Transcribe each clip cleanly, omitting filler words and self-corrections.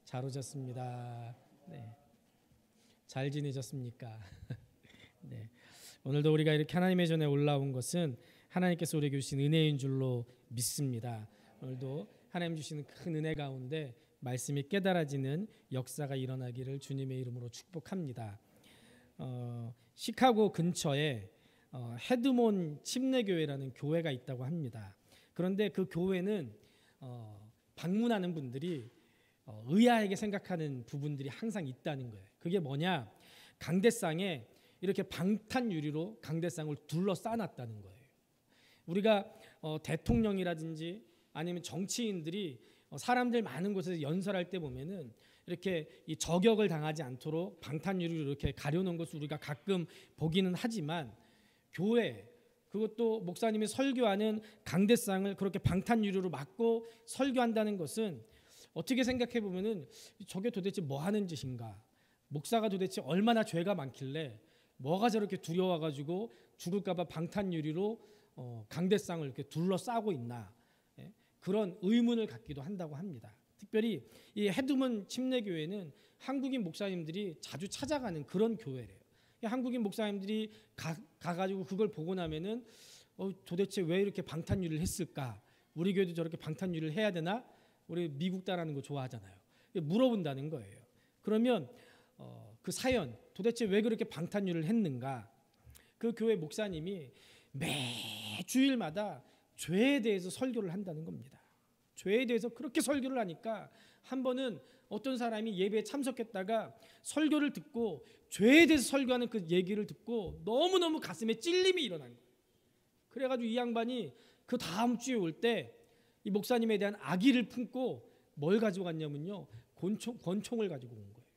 잘 오셨습니다. 네. 잘 지내셨습니까? 네. 오늘도 우리가 이렇게 하나님의 전에 올라온 것은 하나님께서 우리에게 주신 은혜인 줄로 믿습니다. 오늘도 하나님 주시는 큰 은혜 가운데 말씀이 깨달아지는 역사가 일어나기를 주님의 이름으로 축복합니다. 시카고 근처에 헤드몬 침례교회라는 교회가 있다고 합니다. 그런데 그 교회는 방문하는 분들이 의아하게 생각하는 부분들이 항상 있다는 거예요. 그게 뭐냐? 강대상에 이렇게 방탄 유리로 강대상을 둘러싸놨다는 거예요. 우리가 대통령이라든지 아니면 정치인들이 사람들 많은 곳에서 연설할 때 보면은 이렇게 이 저격을 당하지 않도록 방탄 유리로 이렇게 가려놓은 것을 우리가 가끔 보기는 하지만 교회, 그것도 목사님이 설교하는 강대상을 그렇게 방탄 유리로 막고 설교한다는 것은 어떻게 생각해 보면은 저게 도대체 뭐 하는 짓인가? 목사가 도대체 얼마나 죄가 많길래 뭐가 저렇게 두려워가지고 죽을까봐 방탄 유리로 강대상을 이렇게 둘러싸고 있나? 그런 의문을 갖기도 한다고 합니다. 특별히 이 헤드몬 침례교회는 한국인 목사님들이 자주 찾아가는 그런 교회래요. 한국인 목사님들이 가가지고 그걸 보고 나면은 도대체 왜 이렇게 방탄 유리를 했을까? 우리 교회도 저렇게 방탄 유리를 해야 되나? 우리 미국 따라하는 거 좋아하잖아요. 물어본다는 거예요. 그러면 그 사연, 도대체 왜 그렇게 방탄 유리를 했는가? 그 교회 목사님이 매 주일마다 죄에 대해서 설교를 한다는 겁니다. 죄에 대해서 그렇게 설교를 하니까 한 번은 어떤 사람이 예배에 참석했다가 설교를 듣고 죄에 대해서 설교하는 그 얘기를 듣고 너무너무 가슴에 찔림이 일어난 거예요. 그래가지고 이 양반이 그 다음 주에 올 때 이 목사님에 대한 악의를 품고 뭘 가지고 갔냐면요, 권총을 가지고 온 거예요.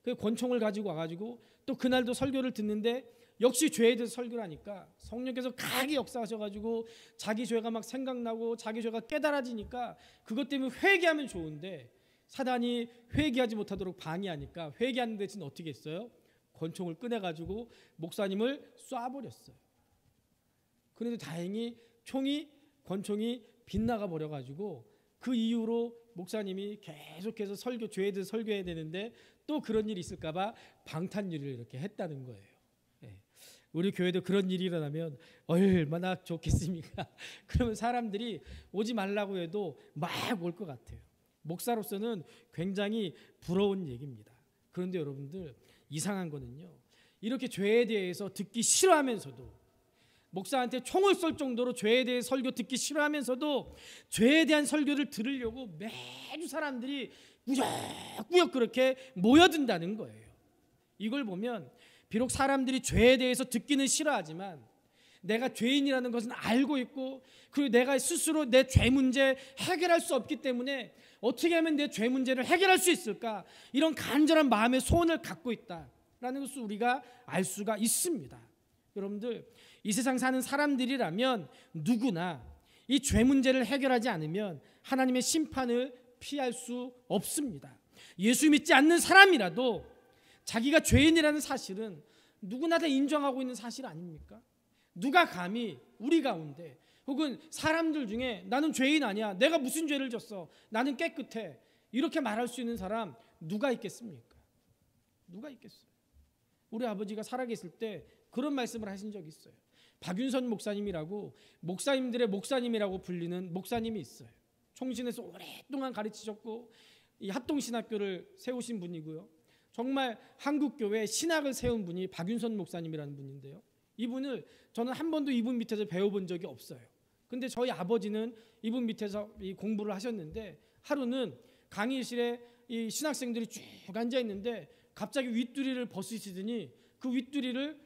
그 권총을 가지고 와가지고 또 그날도 설교를 듣는데 역시 죄에 대해서 설교를 하니까 성령께서 강하게 역사하셔가지고 자기 죄가 막 생각나고 자기 죄가 깨달아지니까 그것 때문에 회개하면 좋은데 사단이 회개하지 못하도록 방해하니까 회개하는 대신 어떻게 했어요? 권총을 꺼내가지고 목사님을 쏴버렸어요. 그런데 다행히 권총이 빗나가 버려가지고 그 이후로 목사님이 계속해서 죄에 대해서 설교해야 되는데 또 그런 일이 있을까봐 방탄유리를 이렇게 했다는 거예요. 우리 교회도 그런 일이 일어나면 얼마나 좋겠습니까? 그러면 사람들이 오지 말라고 해도 막 올 것 같아요. 목사로서는 굉장히 부러운 얘기입니다. 그런데 여러분들, 이상한 거는요, 이렇게 죄에 대해서 듣기 싫어하면서도 목사한테 총을 쏠 정도로 죄에 대해 설교 듣기 싫어하면서도 죄에 대한 설교를 들으려고 매주 사람들이 꾸역꾸역 그렇게 모여든다는 거예요. 이걸 보면 비록 사람들이 죄에 대해서 듣기는 싫어하지만 내가 죄인이라는 것은 알고 있고, 그리고 내가 스스로 내 죄 문제 해결할 수 없기 때문에 어떻게 하면 내 죄 문제를 해결할 수 있을까, 이런 간절한 마음의 소원을 갖고 있다라는 것을 우리가 알 수가 있습니다. 여러분들, 이 세상 사는 사람들이라면 누구나 이 죄 문제를 해결하지 않으면 하나님의 심판을 피할 수 없습니다. 예수 믿지 않는 사람이라도 자기가 죄인이라는 사실은 누구나 다 인정하고 있는 사실 아닙니까? 누가 감히 우리 가운데 혹은 사람들 중에 나는 죄인 아니야, 내가 무슨 죄를 졌어, 나는 깨끗해, 이렇게 말할 수 있는 사람 누가 있겠습니까? 누가 있겠어요? 우리 아버지가 살아계실 때 그런 말씀을 하신 적이 있어요. 박윤선 목사님이라고, 목사님들의 목사님이라고 불리는 목사님이 있어요. 총신에서 오랫동안 가르치셨고 이 합동신학교를 세우신 분이고요. 정말 한국교회 신학을 세운 분이 박윤선 목사님이라는 분인데요. 이분을 저는 한 번도 이분 밑에서 배워본 적이 없어요. 근데 저희 아버지는 이분 밑에서 이 공부를 하셨는데 하루는 강의실에 이 신학생들이 쭉 앉아 있는데 갑자기 윗두리를 벗으시더니 그 윗두리를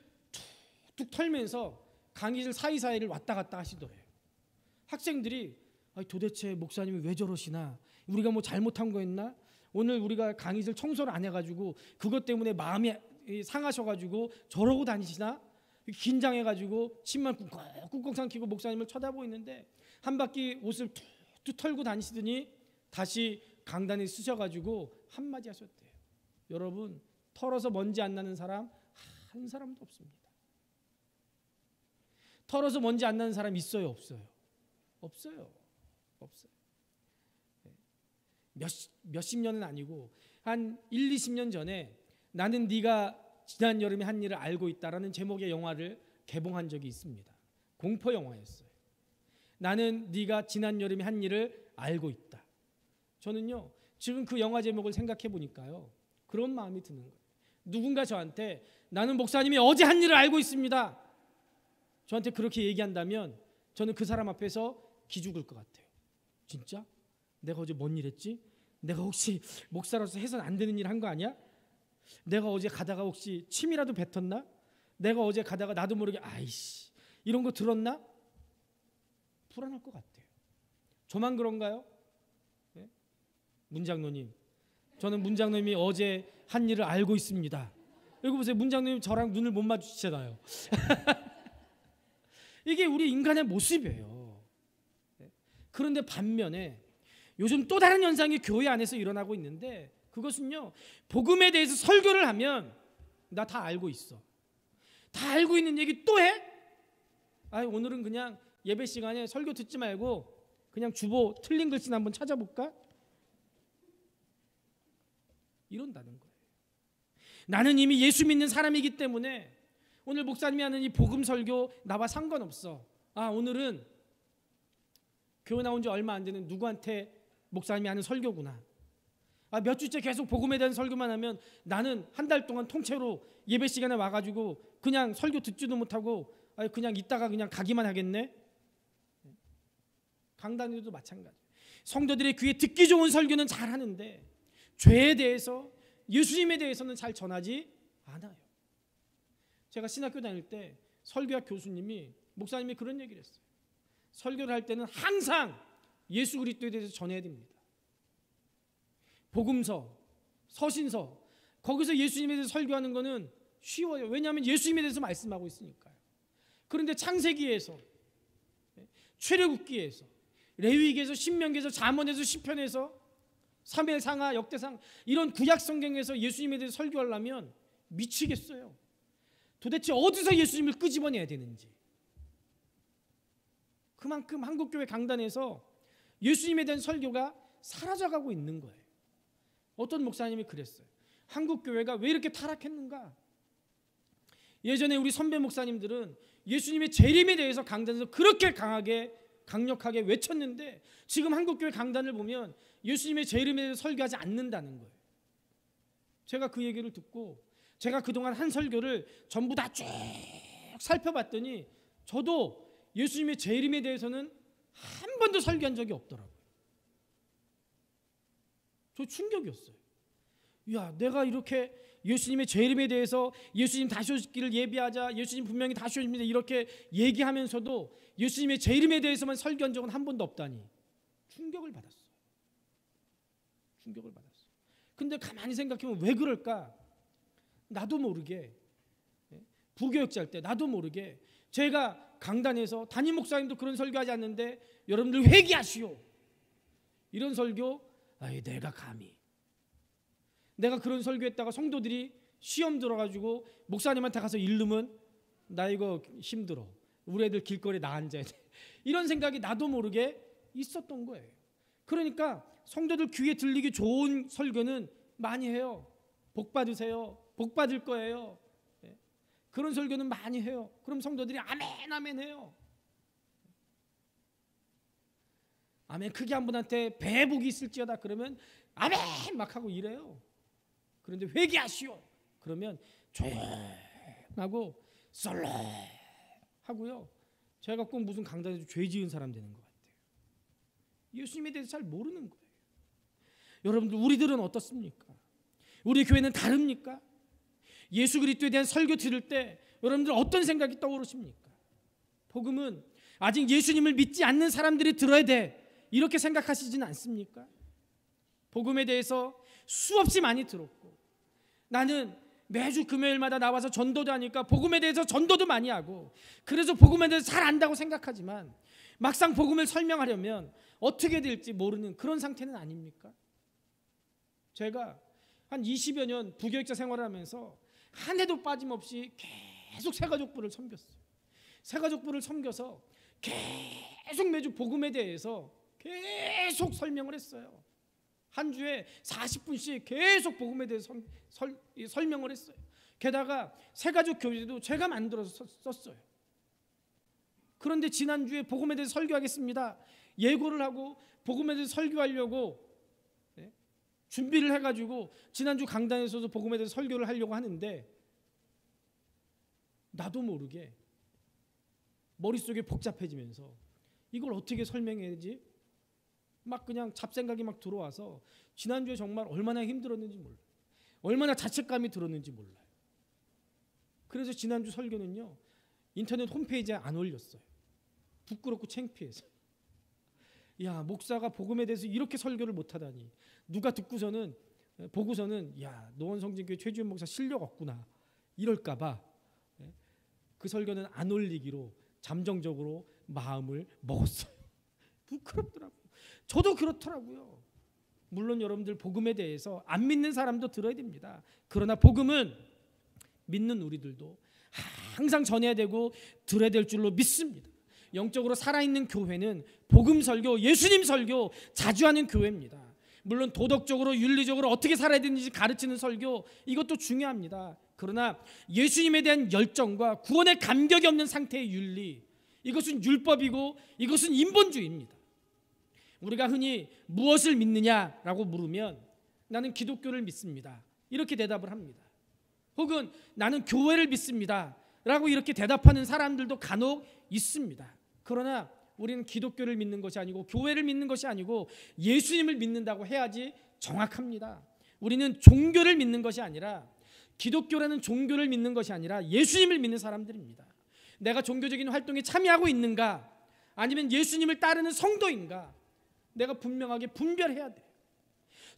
툭툭 털면서 강의실 사이사이를 왔다 갔다 하시더래요. 학생들이 도대체 목사님이 왜 저러시나, 우리가 뭐 잘못한 거 했나, 오늘 우리가 강의실 청소를 안 해가지고 그것 때문에 마음이 상하셔가지고 저러고 다니시나, 긴장해가지고 침만 꾹꾹 삼키고 목사님을 쳐다보고 있는데 한 바퀴 옷을 툭툭 털고 다니시더니 다시 강단에 쓰셔가지고 한마디 하셨대요. 여러분, 털어서 먼지 안 나는 사람 한 사람도 없습니다. 털어서 먼지 안 나는 사람 있어요, 없어요? 없어요. 몇십 년은 아니고 한 1, 20년 전에 나는 네가 지난 여름에 한 일을 알고 있다라는 제목의 영화를 개봉한 적이 있습니다. 공포 영화였어요. 나는 네가 지난 여름에 한 일을 알고 있다. 저는요 지금 그 영화 제목을 생각해 보니까요 그런 마음이 드는 거예요. 누군가 저한테 나는 목사님이 어제 한 일을 알고 있습니다. 저한테 그렇게 얘기한다면 저는 그 사람 앞에서 기죽을 것 같아요. 진짜? 내가 어제 뭔 일 했지? 내가 혹시 목사로서 해서는 안 되는 일 한 거 아니야? 내가 어제 가다가 혹시 침이라도 뱉었나? 내가 어제 가다가 나도 모르게 아이씨 이런 거 들었나? 불안할 것 같아요. 저만 그런가요? 네? 문장로님, 저는 문장로님이 어제 한 일을 알고 있습니다. 여기 보세요. 문장로님 저랑 눈을 못 마주치잖아요. 이게 우리 인간의 모습이에요. 그런데 반면에 요즘 또 다른 현상이 교회 안에서 일어나고 있는데 그것은요 복음에 대해서 설교를 하면 나 다 알고 있어. 다 알고 있는 얘기 또 해? 오늘은 그냥 예배 시간에 설교 듣지 말고 그냥 주보 틀린 글씨나 한번 찾아볼까? 이런다는 거예요. 나는 이미 예수 믿는 사람이기 때문에 오늘 목사님이 하는 이 복음 설교 나와 상관없어. 오늘은 교회 나온 지 얼마 안 되는 누구한테 목사님이 하는 설교구나. 몇 주째 계속 복음에 대한 설교만 하면 나는 한 달 동안 통째로 예배 시간에 와가지고 그냥 설교 듣지도 못하고 그냥 있다가 그냥 가기만 하겠네. 강단에도 마찬가지. 성도들의 귀에 듣기 좋은 설교는 잘 하는데 죄에 대해서 예수님에 대해서는 잘 전하지 않아요. 제가 신학교 다닐 때 설교학 교수님이 목사님이 그런 얘기를 했어요. 설교를 할 때는 항상 예수 그리스도에 대해서 전해야 됩니다. 복음서, 서신서 거기서 예수님에 대해서 설교하는 거는 쉬워요. 왜냐하면 예수님에 대해서 말씀하고 있으니까요. 그런데 창세기에서, 출애굽기에서, 레위기에서, 신명기에서, 잠언에서, 시편에서, 사무엘상하, 역대상 이런 구약 성경에서 예수님에 대해서 설교하려면 미치겠어요. 도대체 어디서 예수님을 끄집어내야 되는지. 그만큼 한국교회 강단에서 예수님에 대한 설교가 사라져가고 있는 거예요. 어떤 목사님이 그랬어요. 한국교회가 왜 이렇게 타락했는가? 예전에 우리 선배 목사님들은 예수님의 재림에 대해서 강단에서 그렇게 강력하게 외쳤는데 지금 한국교회 강단을 보면 예수님의 재림에 대해서 설교하지 않는다는 거예요. 제가 그 얘기를 듣고 제가 그동안 한 설교를 전부 다 쭉 살펴봤더니 저도 예수님의 재림에 대해서는 한 번도 설교한 적이 없더라고요. 저 충격이었어요. 내가 이렇게 예수님의 재림에 대해서 예수님 다시 오시기를 예비하자, 예수님 분명히 다시 오십니다 이렇게 얘기하면서도 예수님의 재림에 대해서만 설교한 적은 한 번도 없다니 충격을 받았어요. 근데 가만히 생각해보면 왜 그럴까? 나도 모르게 부교육자일 때 나도 모르게 제가 강단에서 담임 목사님도 그런 설교하지 않는데 여러분들 회개하시오 이런 설교 내가 감히 내가 그런 설교했다가 성도들이 시험 들어가지고 목사님한테 가서 이르면 나 이거 힘들어 우리 애들 길거리에 나 앉아야 돼 이런 생각이 나도 모르게 있었던 거예요. 그러니까 성도들 귀에 들리기 좋은 설교는 많이 해요. 복 받으세요. 복 받을 거예요. 그런 설교는 많이 해요. 그럼 성도들이 아멘 아멘 해요. 아멘 크게 한 분한테 배에 복이 있을지어다 그러면 아멘 막 하고 이래요. 그런데 회개하시오 그러면 조용하고 썰렁하고요. 제가 꼭 무슨 강단에서 죄 지은 사람 되는 것 같아요. 예수님에 대해서 잘 모르는 거예요. 여러분들 우리들은 어떻습니까? 우리 교회는 다릅니까? 예수 그리스도에 대한 설교 들을 때 여러분들 어떤 생각이 떠오르십니까? 복음은 아직 예수님을 믿지 않는 사람들이 들어야 돼 이렇게 생각하시지는 않습니까? 복음에 대해서 수없이 많이 들었고 나는 매주 금요일마다 나와서 전도도 하니까 복음에 대해서 전도도 많이 하고 그래서 복음에 대해서 잘 안다고 생각하지만 막상 복음을 설명하려면 어떻게 될지 모르는 그런 상태는 아닙니까? 제가 한 20여 년 부교육자 생활을 하면서 한 해도 빠짐없이 계속 새가족부를 섬겼어요. 새가족부를 섬겨서 계속 매주 복음에 대해서 계속 설명을 했어요. 한 주에 40분씩 계속 복음에 대해서 설명을 했어요. 게다가 새가족 교재도 제가 만들어서 썼어요. 그런데 지난주에 복음에 대해서 설교하겠습니다. 예고를 하고 복음에 대해서 설교하려고 준비를 해가지고 지난주 강단에서도 복음에 대해서 설교를 하려고 하는데 나도 모르게 머릿속에 복잡해지면서 이걸 어떻게 설명해야지? 막 그냥 잡생각이 막 들어와서 지난주에 정말 얼마나 힘들었는지 몰라요. 얼마나 자책감이 들었는지 몰라요. 그래서 지난주 설교는요, 인터넷 홈페이지에 안 올렸어요. 부끄럽고 창피해서. 야, 목사가 복음에 대해서 이렇게 설교를 못하다니. 누가 듣고서는 보고서는 야, 노원성진교회 최주현 목사 실력 없구나 이럴까 봐 그 설교는 안 올리기로 잠정적으로 마음을 먹었어요. 부끄럽더라고요. 저도 그렇더라고요. 물론 여러분들 복음에 대해서 안 믿는 사람도 들어야 됩니다. 그러나 복음은 믿는 우리들도 항상 전해야 되고 들어야 될 줄로 믿습니다. 영적으로 살아있는 교회는 복음 설교, 예수님 설교 자주 하는 교회입니다. 물론 도덕적으로 윤리적으로 어떻게 살아야 되는지 가르치는 설교, 이것도 중요합니다. 그러나 예수님에 대한 열정과 구원의 감격이 없는 상태의 윤리, 이것은 율법이고 이것은 인본주의입니다. 우리가 흔히 무엇을 믿느냐라고 물으면 나는 기독교를 믿습니다, 이렇게 대답을 합니다. 혹은 나는 교회를 믿습니다 라고 이렇게 대답하는 사람들도 간혹 있습니다. 그러나 우리는 기독교를 믿는 것이 아니고 교회를 믿는 것이 아니고 예수님을 믿는다고 해야지 정확합니다. 우리는 종교를 믿는 것이 아니라, 기독교라는 종교를 믿는 것이 아니라 예수님을 믿는 사람들입니다. 내가 종교적인 활동에 참여하고 있는가, 아니면 예수님을 따르는 성도인가, 내가 분명하게 분별해야 돼요.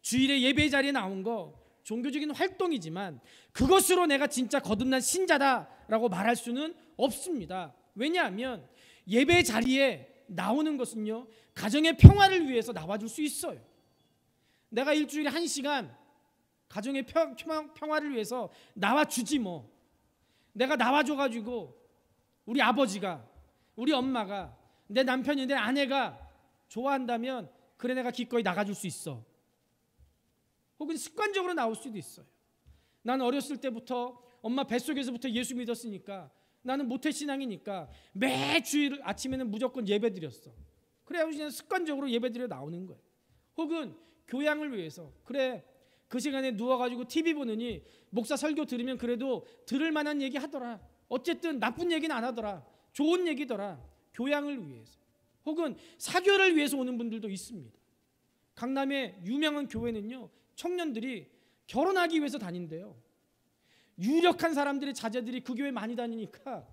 주일에 예배 자리에 나온 거 종교적인 활동이지만 그것으로 내가 진짜 거듭난 신자다라고 말할 수는 없습니다. 왜냐하면 예배 자리에 나오는 것은요, 가정의 평화를 위해서 나와줄 수 있어요. 내가 일주일에 1시간 가정의 평화를 위해서 나와주지 뭐. 내가 나와줘가지고 우리 아버지가, 우리 엄마가, 내 남편이, 내 아내가 좋아한다면 그래 내가 기꺼이 나가줄 수 있어. 혹은 습관적으로 나올 수도 있어요. 나는 어렸을 때부터 엄마 뱃속에서부터 예수 믿었으니까, 나는 모태신앙이니까 매 주일 아침에는 무조건 예배 드렸어. 그래야 그냥 습관적으로 예배 드려 나오는 거예요. 혹은 교양을 위해서, 그래 그 시간에 누워가지고 TV 보느니 목사 설교 들으면 그래도 들을 만한 얘기 하더라. 어쨌든 나쁜 얘기는 안 하더라. 좋은 얘기더라. 교양을 위해서. 혹은 사교를 위해서 오는 분들도 있습니다. 강남의 유명한 교회는요, 청년들이 결혼하기 위해서 다닌대요. 유력한 사람들의 자제들이 그 교회 많이 다니니까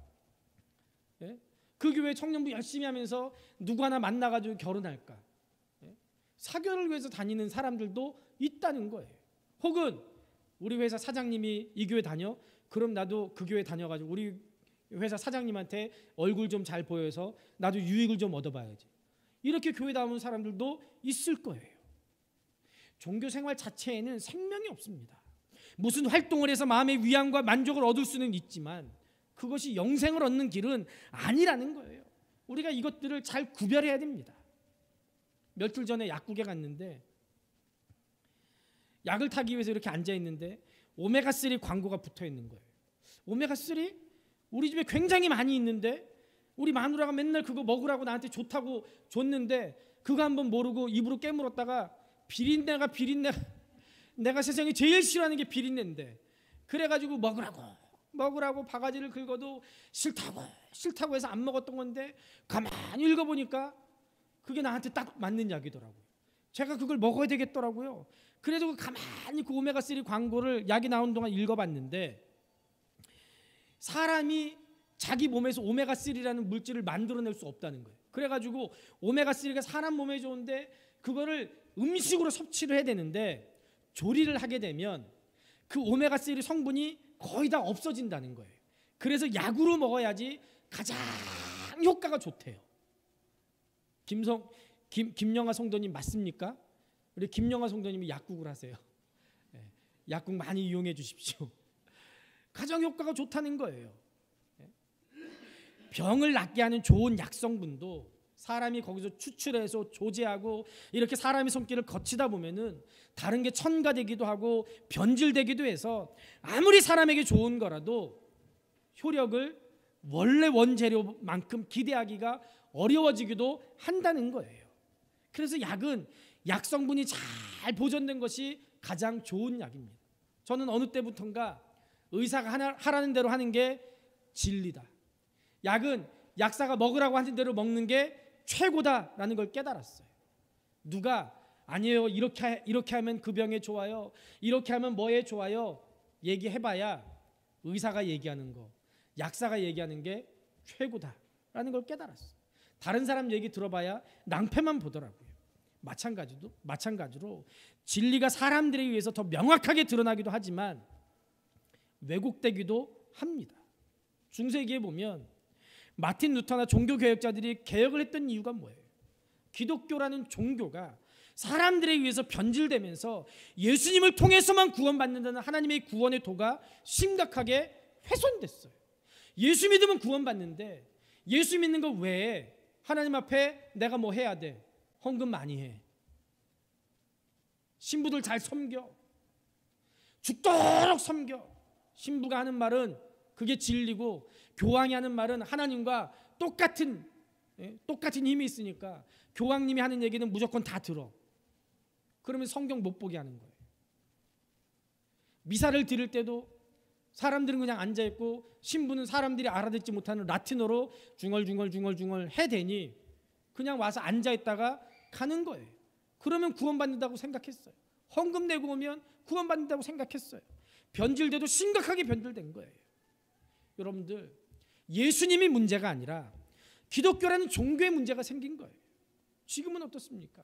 그 교회 청년부 열심히 하면서 누구 하나 만나가지고 결혼할까. 사교를 위해서 다니는 사람들도 있다는 거예요. 혹은 우리 회사 사장님이 이 교회 다녀? 그럼 나도 그 교회 다녀가지고 우리 회사 사장님한테 얼굴 좀 잘 보여서 나도 유익을 좀 얻어봐야지. 이렇게 교회 나오는 사람들도 있을 거예요. 종교 생활 자체에는 생명이 없습니다. 무슨 활동을 해서 마음의 위안과 만족을 얻을 수는 있지만 그것이 영생을 얻는 길은 아니라는 거예요. 우리가 이것들을 잘 구별해야 됩니다. 며칠 전에 약국에 갔는데 약을 타기 위해서 이렇게 앉아 있는데 오메가3 광고가 붙어 있는 거예요. 오메가3? 우리 집에 굉장히 많이 있는데, 우리 마누라가 맨날 그거 먹으라고 나한테 좋다고 줬는데 그거 한번 모르고 입으로 깨물었다가 비린내가 내가 세상에 제일 싫어하는 게 비린내인데, 그래가지고 먹으라고 바가지를 긁어도 싫다고 해서 안 먹었던 건데 가만히 읽어보니까 그게 나한테 딱 맞는 약이더라고요. 제가 그걸 먹어야 되겠더라고요. 그래도 가만히 그 오메가3 광고를 약이 나온 동안 읽어봤는데, 사람이 자기 몸에서 오메가3라는 물질을 만들어낼 수 없다는 거예요. 그래가지고 오메가3가 사람 몸에 좋은데 그거를 음식으로 섭취를 해야 되는데, 조리를 하게 되면 그 오메가3 성분이 거의 다 없어진다는 거예요. 그래서 약으로 먹어야지 가장 효과가 좋대요. 김영하 성도님 맞습니까? 우리 김영하 성도님이 약국을 하세요. 약국 많이 이용해 주십시오. 가장 효과가 좋다는 거예요. 병을 낫게 하는 좋은 약성분도 사람이 거기서 추출해서 조제하고 이렇게 사람의 손길을 거치다 보면은 다른 게 첨가되기도 하고 변질되기도 해서 아무리 사람에게 좋은 거라도 효력을 원래 원재료만큼 기대하기가 어려워지기도 한다는 거예요. 그래서 약은 약 성분이 잘 보존된 것이 가장 좋은 약입니다. 저는 어느 때부턴가 의사가 하라는 대로 하는 게 진리다. 약은 약사가 먹으라고 하는 대로 먹는 게 최고다라는 걸 깨달았어요. 누가 아니에요, 이렇게 하면 그 병에 좋아요, 이렇게 하면 뭐에 좋아요 얘기해봐야 의사가 얘기하는 거, 약사가 얘기하는 게 최고다라는 걸 깨달았어요. 다른 사람 얘기 들어봐야 낭패만 보더라고요. 마찬가지로 진리가 사람들에 의해서 더 명확하게 드러나기도 하지만 왜곡되기도 합니다. 중세기에 보면 마틴 루터나 종교개혁자들이 개혁을 했던 이유가 뭐예요? 기독교라는 종교가 사람들에 의해서 변질되면서 예수님을 통해서만 구원받는다는 하나님의 구원의 도가 심각하게 훼손됐어요. 예수 믿으면 구원받는데 예수 믿는 거 외에 하나님 앞에 내가 뭐 해야 돼? 헌금 많이 해, 신부들 잘 섬겨, 죽도록 섬겨. 신부가 하는 말은 그게 진리고 교황이 하는 말은 하나님과 똑같은 힘이 있으니까 교황님이 하는 얘기는 무조건 다 들어. 그러면 성경 못 보게 하는 거예요. 미사를 드릴 때도 사람들은 그냥 앉아있고 신부는 사람들이 알아듣지 못하는 라틴어로 중얼중얼 해대니 그냥 와서 앉아있다가 가는 거예요. 그러면 구원받는다고 생각했어요. 헌금 내고 오면 구원받는다고 생각했어요. 변질돼도 심각하게 변질된 거예요. 여러분들, 예수님이 문제가 아니라 기독교라는 종교의 문제가 생긴 거예요. 지금은 어떻습니까?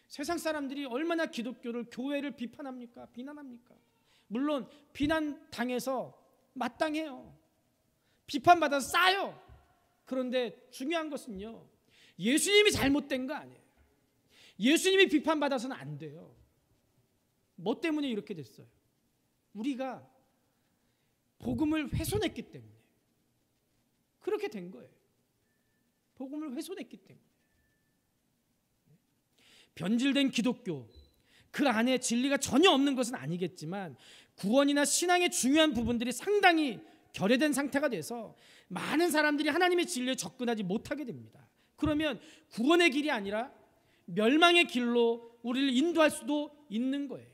세상 사람들이 얼마나 기독교를, 교회를 비판합니까? 비난합니까? 물론 비난당해서 마땅해요. 비판받아서 싸요. 그런데 중요한 것은요, 예수님이 잘못된 거 아니에요. 예수님이 비판받아서는 안 돼요. 뭐 때문에 이렇게 됐어요? 우리가 복음을 훼손했기 때문에 그렇게 된 거예요. 복음을 훼손했기 때문에. 변질된 기독교, 그 안에 진리가 전혀 없는 것은 아니겠지만 구원이나 신앙의 중요한 부분들이 상당히 결여된 상태가 돼서 많은 사람들이 하나님의 진리에 접근하지 못하게 됩니다. 그러면 구원의 길이 아니라 멸망의 길로 우리를 인도할 수도 있는 거예요.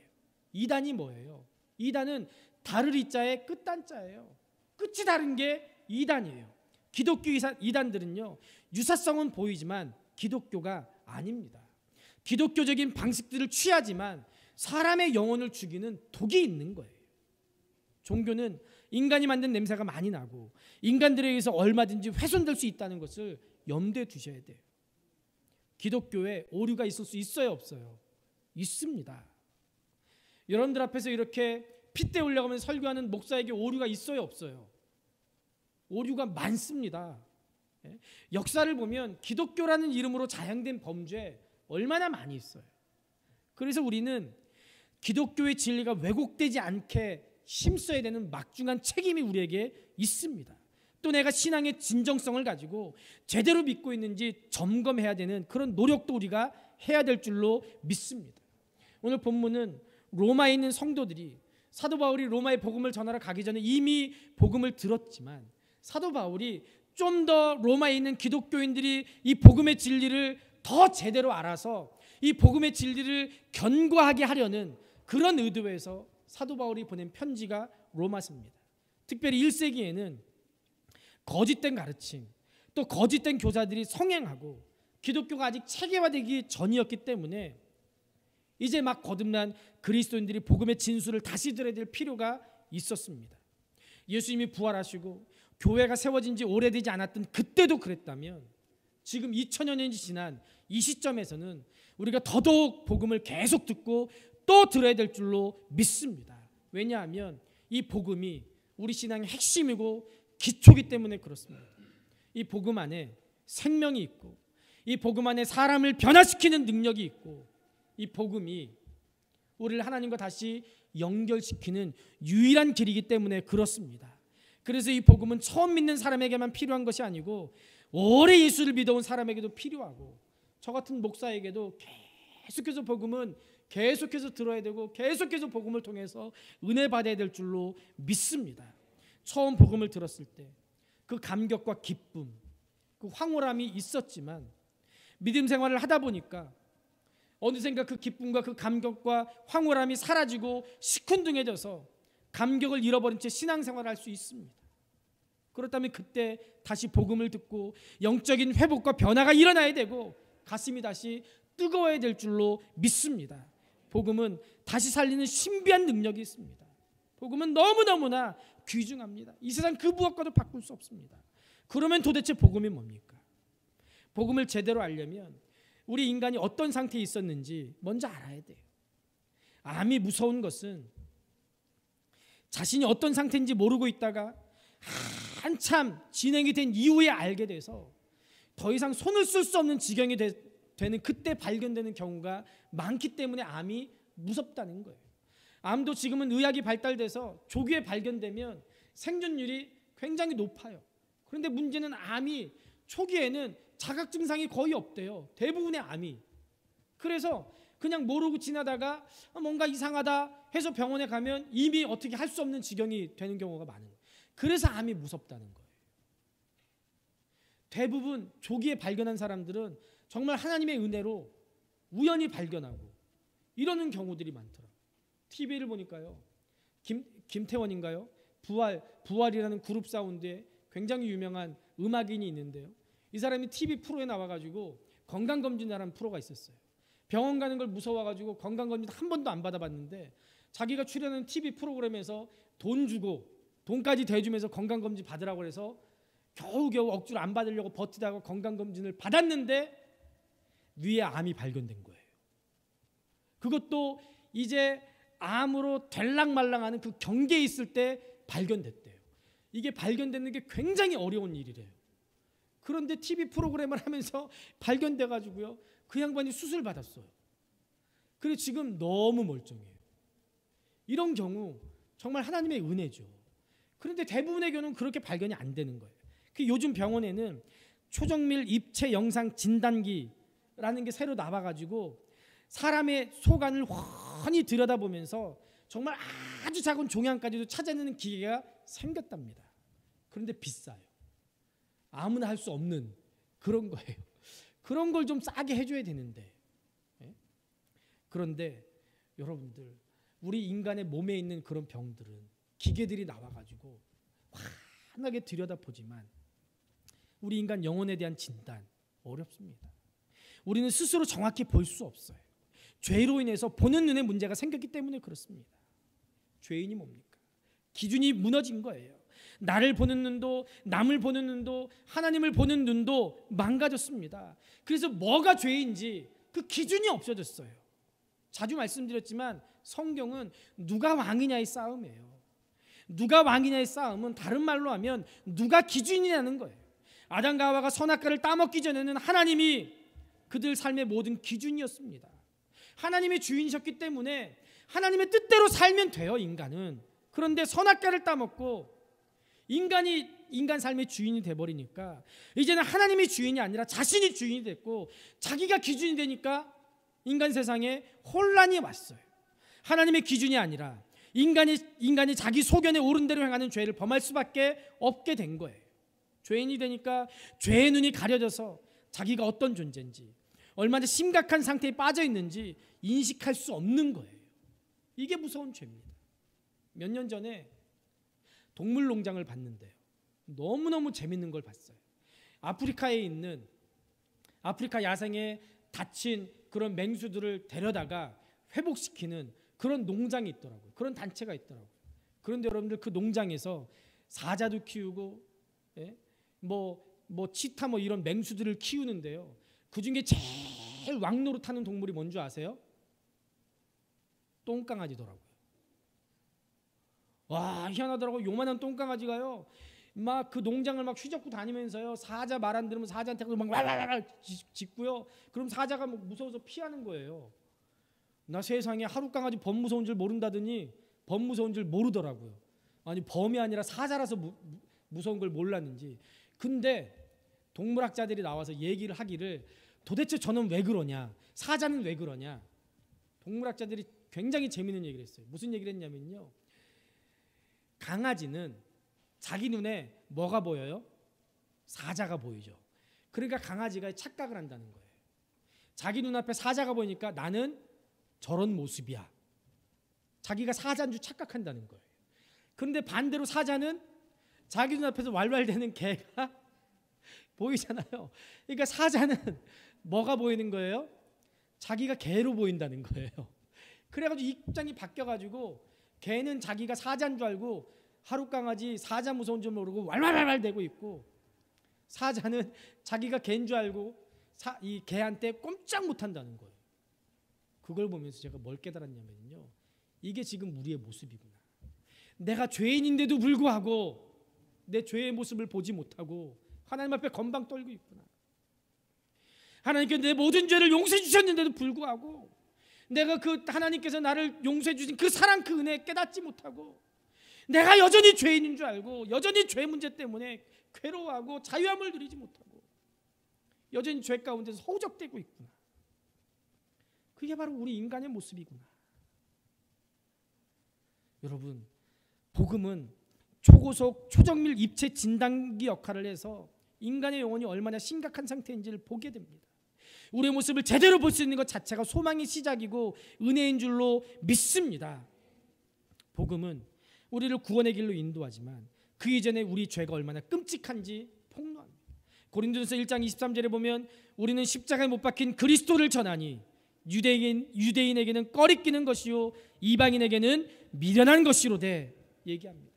이단이 뭐예요? 이단은 다를 이자의 끝단자예요. 끝이 다른 게 이단이에요. 기독교 이단들은요, 유사성은 보이지만 기독교가 아닙니다. 기독교적인 방식들을 취하지만 사람의 영혼을 죽이는 독이 있는 거예요. 종교는 인간이 만든 냄새가 많이 나고 인간들에 의해서 얼마든지 훼손될 수 있다는 것을 염두에 두셔야 돼요. 기독교에 오류가 있을 수 있어요, 없어요? 있습니다. 여러분들 앞에서 이렇게 핏대 올려가면서 설교하는 목사에게 오류가 있어요, 없어요? 오류가 많습니다. 역사를 보면 기독교라는 이름으로 자행된 범죄 얼마나 많이 있어요. 그래서 우리는 기독교의 진리가 왜곡되지 않게 힘써야 되는 막중한 책임이 우리에게 있습니다. 또 내가 신앙의 진정성을 가지고 제대로 믿고 있는지 점검해야 되는 그런 노력도 우리가 해야 될 줄로 믿습니다. 오늘 본문은 로마에 있는 성도들이 사도 바울이 로마에 복음을 전하러 가기 전에 이미 복음을 들었지만 사도 바울이 좀 더 로마에 있는 기독교인들이 이 복음의 진리를 더 제대로 알아서 이 복음의 진리를 견고하게 하려는 그런 의도에서 사도 바울이 보낸 편지가 로마서입니다. 특별히 1세기에는 거짓된 가르침, 또 거짓된 교사들이 성행하고 기독교가 아직 체계화되기 전이었기 때문에 이제 막 거듭난 그리스도인들이 복음의 진수를 다시 들어야 될 필요가 있었습니다. 예수님이 부활하시고 교회가 세워진 지 오래되지 않았던 그때도 그랬다면 지금 2000여 년이 지난 이 시점에서는 우리가 더더욱 복음을 계속 듣고 또 들어야 될 줄로 믿습니다. 왜냐하면 이 복음이 우리 신앙의 핵심이고 기초이기 때문에 그렇습니다. 이 복음 안에 생명이 있고 이 복음 안에 사람을 변화시키는 능력이 있고 이 복음이 우리를 하나님과 다시 연결시키는 유일한 길이기 때문에 그렇습니다. 그래서 이 복음은 처음 믿는 사람에게만 필요한 것이 아니고 오래 예수를 믿어온 사람에게도 필요하고, 저 같은 목사에게도 계속해서 복음은 계속해서 들어야 되고 계속해서 복음을 통해서 은혜 받아야 될 줄로 믿습니다. 처음 복음을 들었을 때 그 감격과 기쁨, 그 황홀함이 있었지만 믿음 생활을 하다 보니까 어느샌가 그 기쁨과 그 감격과 황홀함이 사라지고 시큰둥해져서 감격을 잃어버린 채 신앙생활을 할 수 있습니다. 그렇다면 그때 다시 복음을 듣고 영적인 회복과 변화가 일어나야 되고 가슴이 다시 뜨거워야 될 줄로 믿습니다. 복음은 다시 살리는 신비한 능력이 있습니다. 복음은 너무너무나 귀중합니다. 이 세상 그 무엇과도 바꿀 수 없습니다. 그러면 도대체 복음이 뭡니까? 복음을 제대로 알려면 우리 인간이 어떤 상태에 있었는지 먼저 알아야 돼요. 암이 무서운 것은 자신이 어떤 상태인지 모르고 있다가 한참 진행이 된 이후에 알게 돼서 더 이상 손을 쓸 수 없는 지경이 되는 그때 발견되는 경우가 많기 때문에 암이 무섭다는 거예요. 암도 지금은 의학이 발달돼서 조기에 발견되면 생존율이 굉장히 높아요. 그런데 문제는 암이 초기에는 자각 증상이 거의 없대요. 대부분의 암이. 그래서 그냥 모르고 지나다가 뭔가 이상하다 해서 병원에 가면 이미 어떻게 할 수 없는 지경이 되는 경우가 많은 거예요. 그래서 암이 무섭다는 거예요. 대부분 조기에 발견한 사람들은 정말 하나님의 은혜로 우연히 발견하고 이러는 경우들이 많더라고요. TV를 보니까요, 김태원인가요? 부활이라는 그룹 사운드에 굉장히 유명한 음악인이 있는데요, 이 사람이 TV 프로에 나와가지고 건강검진이라는 프로가 있었어요. 병원 가는 걸 무서워가지고 건강검진 한 번도 안 받아봤는데 자기가 출연하는 TV 프로그램에서 돈 주고 돈까지 대주면서 건강검진 받으라고 해서 겨우겨우 억지로 안 받으려고 버티다가 건강검진을 받았는데 위에 암이 발견된 거예요. 그것도 이제 암으로 될랑말랑하는 그 경계에 있을 때 발견됐대요. 이게 발견되는 게 굉장히 어려운 일이래요. 그런데 TV 프로그램을 하면서 발견돼가지고요, 그 양반이 수술 받았어요. 그래서 지금 너무 멀쩡해요. 이런 경우 정말 하나님의 은혜죠. 그런데 대부분의 경우는 그렇게 발견이 안 되는 거예요. 요즘 병원에는 초정밀 입체 영상 진단기라는 게 새로 나와가지고 사람의 속안을 훤히 들여다보면서 정말 아주 작은 종양까지도 찾아내는 기계가 생겼답니다. 그런데 비싸요. 아무나 할 수 없는 그런 거예요. 그런 걸 좀 싸게 해줘야 되는데. 그런데 여러분들, 우리 인간의 몸에 있는 그런 병들은 기계들이 나와가지고 환하게 들여다보지만 우리 인간 영혼에 대한 진단 어렵습니다. 우리는 스스로 정확히 볼 수 없어요. 죄로 인해서 보는 눈에 문제가 생겼기 때문에 그렇습니다. 죄인이 뭡니까? 기준이 무너진 거예요. 나를 보는 눈도, 남을 보는 눈도, 하나님을 보는 눈도 망가졌습니다. 그래서 뭐가 죄인지 그 기준이 없어졌어요. 자주 말씀드렸지만 성경은 누가 왕이냐의 싸움이에요. 누가 왕이냐의 싸움은 다른 말로 하면 누가 기준이냐는 거예요. 아담과 하와가 선악과를 따먹기 전에는 하나님이 그들 삶의 모든 기준이었습니다. 하나님의 주인이셨기 때문에 하나님의 뜻대로 살면 돼요, 인간은. 그런데 선악과를 따먹고 인간 삶의 주인이 돼버리니까 이제는 하나님이 주인이 아니라 자신이 주인이 됐고 자기가 기준이 되니까 인간 세상에 혼란이 왔어요. 하나님의 기준이 아니라 인간이 자기 소견에 옳은 대로 행하는 죄를 범할 수밖에 없게 된 거예요. 죄인이 되니까 죄의 눈이 가려져서 자기가 어떤 존재인지, 얼마나 심각한 상태에 빠져 있는지 인식할 수 없는 거예요. 이게 무서운 죄입니다. 몇 년 전에 동물 농장을 봤는데요, 너무너무 재밌는 걸 봤어요. 아프리카에 있는 아프리카 야생에 다친 그런 맹수들을 데려다가 회복시키는 그런 농장이 있더라고요. 그런 단체가 있더라고요. 그런데 여러분들, 그 농장에서 사자도 키우고 치타 이런 맹수들을 키우는데요, 그중에 제일 왕노릇하는 동물이 뭔지 아세요? 똥강아지더라고요. 와, 희한하더라고요. 요만한 똥강아지가요, 막 그 농장을 막 휘젓고 다니면서요, 사자 말 안 들으면 사자한테 막 왈왈왈 짖고요. 그럼 사자가 무서워서 피하는 거예요. 나 세상에 하루 강아지 범 무서운 줄 모른다더니 범 무서운 줄 모르더라고요. 아니, 범이 아니라 사자라서 무서운 걸 몰랐는지. 근데 동물학자들이 나와서 얘기를 하기를 도대체 저는 왜 그러냐, 사자는 왜 그러냐. 동물학자들이 굉장히 재미있는 얘기를 했어요. 무슨 얘기를 했냐면요, 강아지는 자기 눈에 뭐가 보여요? 사자가 보이죠. 그러니까 강아지가 착각을 한다는 거예요. 자기 눈앞에 사자가 보이니까 나는 저런 모습이야. 자기가 사자인 줄 착각한다는 거예요. 그런데 반대로 사자는 자기 눈앞에서 왈왈대는 개가 보이잖아요. 그러니까 사자는 뭐가 보이는 거예요? 자기가 개로 보인다는 거예요. 그래가지고 입장이 바뀌어가지고 개는 자기가 사자인 줄 알고 하루 강아지 사자 무서운 줄 모르고 왈왈왈왈 대고 있고, 사자는 자기가 개인 줄 알고 이 개한테 꼼짝 못한다는 거예요. 그걸 보면서 제가 뭘 깨달았냐면요, 이게 지금 우리의 모습이구나. 내가 죄인인데도 불구하고 내 죄의 모습을 보지 못하고 하나님 앞에 건방 떨고 있구나. 하나님께 내 모든 죄를 용서해 주셨는데도 불구하고 내가 그 하나님께서 나를 용서해 주신 그 사랑, 그 은혜 깨닫지 못하고 내가 여전히 죄인인 줄 알고 여전히 죄 문제 때문에 괴로워하고 자유함을 누리지 못하고 여전히 죄 가운데서 허우적대고 있구나. 그게 바로 우리 인간의 모습이구나. 여러분, 복음은 초고속 초정밀 입체 진단기 역할을 해서 인간의 영혼이 얼마나 심각한 상태인지를 보게 됩니다. 우리의 모습을 제대로 볼 수 있는 것 자체가 소망의 시작이고 은혜인 줄로 믿습니다. 복음은 우리를 구원의 길로 인도하지만 그 이전에 우리 죄가 얼마나 끔찍한지 폭로합니다. 고린도전서 1장 23절에 보면 우리는 십자가에 못 박힌 그리스도를 전하니 유대인에게는 꺼리끼는 것이요 이방인에게는 미련한 것이로되 얘기합니다.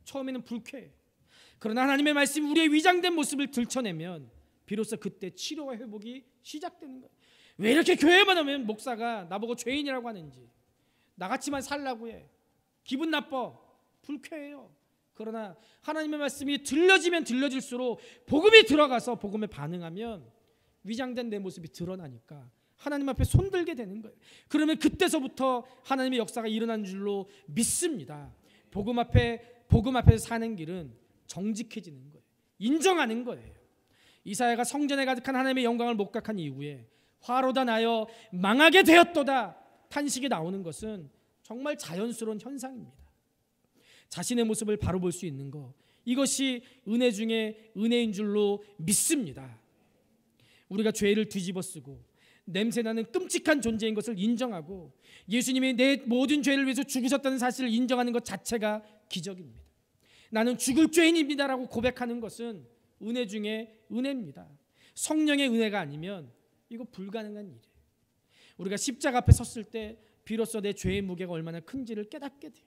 처음에는 불쾌해요. 그러나 하나님의 말씀이 우리의 위장된 모습을 들춰내면 비로소 그때 치료와 회복이 시작되는 거예요. 왜 이렇게 교회만 오면 목사가 나보고 죄인이라고 하는지, 나같이만 살라고 해, 기분 나빠, 불쾌해요. 그러나 하나님의 말씀이 들려지면 들려질수록 복음이 들어가서 복음에 반응하면 위장된 내 모습이 드러나니까 하나님 앞에 손들게 되는 거예요. 그러면 그때서부터 하나님의 역사가 일어나는 줄로 믿습니다. 복음 앞에서 사는 길은 정직해지는 거예요. 인정하는 거예요. 이사야가 성전에 가득한 하나님의 영광을 목각한 이후에 화로다 나여 망하게 되었도다 탄식이 나오는 것은 정말 자연스러운 현상입니다. 자신의 모습을 바로 볼 수 있는 것, 이것이 은혜 중에 은혜인 줄로 믿습니다. 우리가 죄를 뒤집어쓰고 냄새나는 끔찍한 존재인 것을 인정하고 예수님이 내 모든 죄를 위해서 죽으셨다는 사실을 인정하는 것 자체가 기적입니다. 나는 죽을 죄인입니다라고 고백하는 것은 은혜 중에 은혜입니다. 성령의 은혜가 아니면 이거 불가능한 일이에요. 우리가 십자가 앞에 섰을 때 비로소 내 죄의 무게가 얼마나 큰지를 깨닫게 돼요.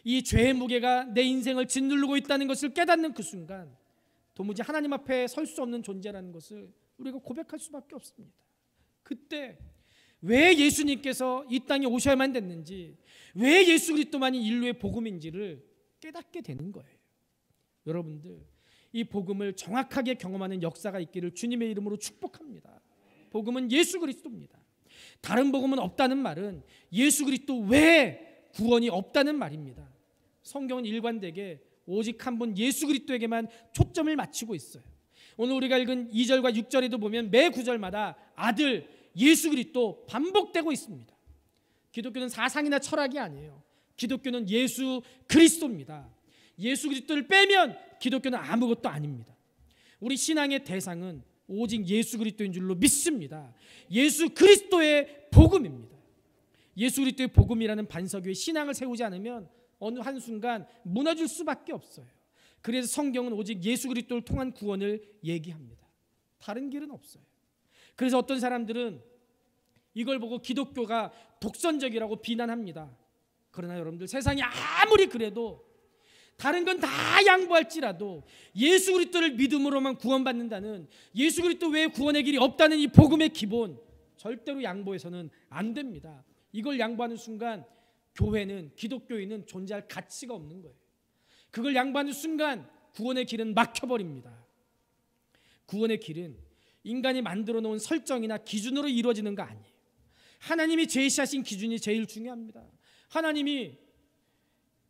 이 죄의 무게가 내 인생을 짓누르고 있다는 것을 깨닫는 그 순간 도무지 하나님 앞에 설 수 없는 존재라는 것을 우리가 고백할 수밖에 없습니다. 그때 왜 예수님께서 이 땅에 오셔야만 됐는지, 왜 예수 그리스도만이 인류의 복음인지를 깨닫게 되는 거예요. 여러분들, 이 복음을 정확하게 경험하는 역사가 있기를 주님의 이름으로 축복합니다. 복음은 예수 그리스도입니다. 다른 복음은 없다는 말은 예수 그리스도 외에 구원이 없다는 말입니다. 성경은 일관되게 오직 한 분 예수 그리스도에게만 초점을 맞추고 있어요. 오늘 우리가 읽은 2절과 6절에도 보면 매 구절마다 아들 예수 그리스도 반복되고 있습니다. 기독교는 사상이나 철학이 아니에요. 기독교는 예수 그리스도입니다. 예수 그리스도를 빼면 기독교는 아무것도 아닙니다. 우리 신앙의 대상은 오직 예수 그리스도인 줄로 믿습니다. 예수 그리스도의 복음입니다. 예수 그리스도의 복음이라는 반석 위에 신앙을 세우지 않으면 어느 한순간 무너질 수밖에 없어요. 그래서 성경은 오직 예수 그리스도를 통한 구원을 얘기합니다. 다른 길은 없어요. 그래서 어떤 사람들은 이걸 보고 기독교가 독선적이라고 비난합니다. 그러나 여러분들, 세상이 아무리 그래도 다른 건 다 양보할지라도 예수 그리스도를 믿음으로만 구원받는다는, 예수 그리스도 외에 구원의 길이 없다는 이 복음의 기본, 절대로 양보해서는 안 됩니다. 이걸 양보하는 순간 교회는, 기독교인은 존재할 가치가 없는 거예요. 그걸 양보하는 순간 구원의 길은 막혀버립니다. 구원의 길은 인간이 만들어 놓은 설정이나 기준으로 이루어지는 거 아니에요. 하나님이 제시하신 기준이 제일 중요합니다. 하나님이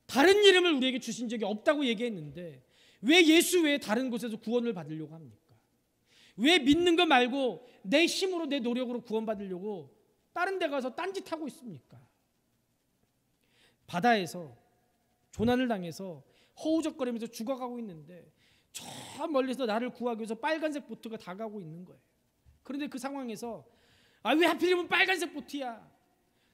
다른 이름을 우리에게 주신 적이 없다고 얘기했는데 왜 예수 외에 다른 곳에서 구원을 받으려고 합니까? 왜 믿는 거 말고 내 힘으로 내 노력으로 구원받으려고 다른 데 가서 딴짓하고 있습니까? 바다에서 조난을 당해서 허우적거리면서 죽어가고 있는데 저 멀리서 나를 구하기 위해서 빨간색 보트가 다가오고 있는 거예요. 그런데 그 상황에서 왜 하필이면 빨간색 보트야?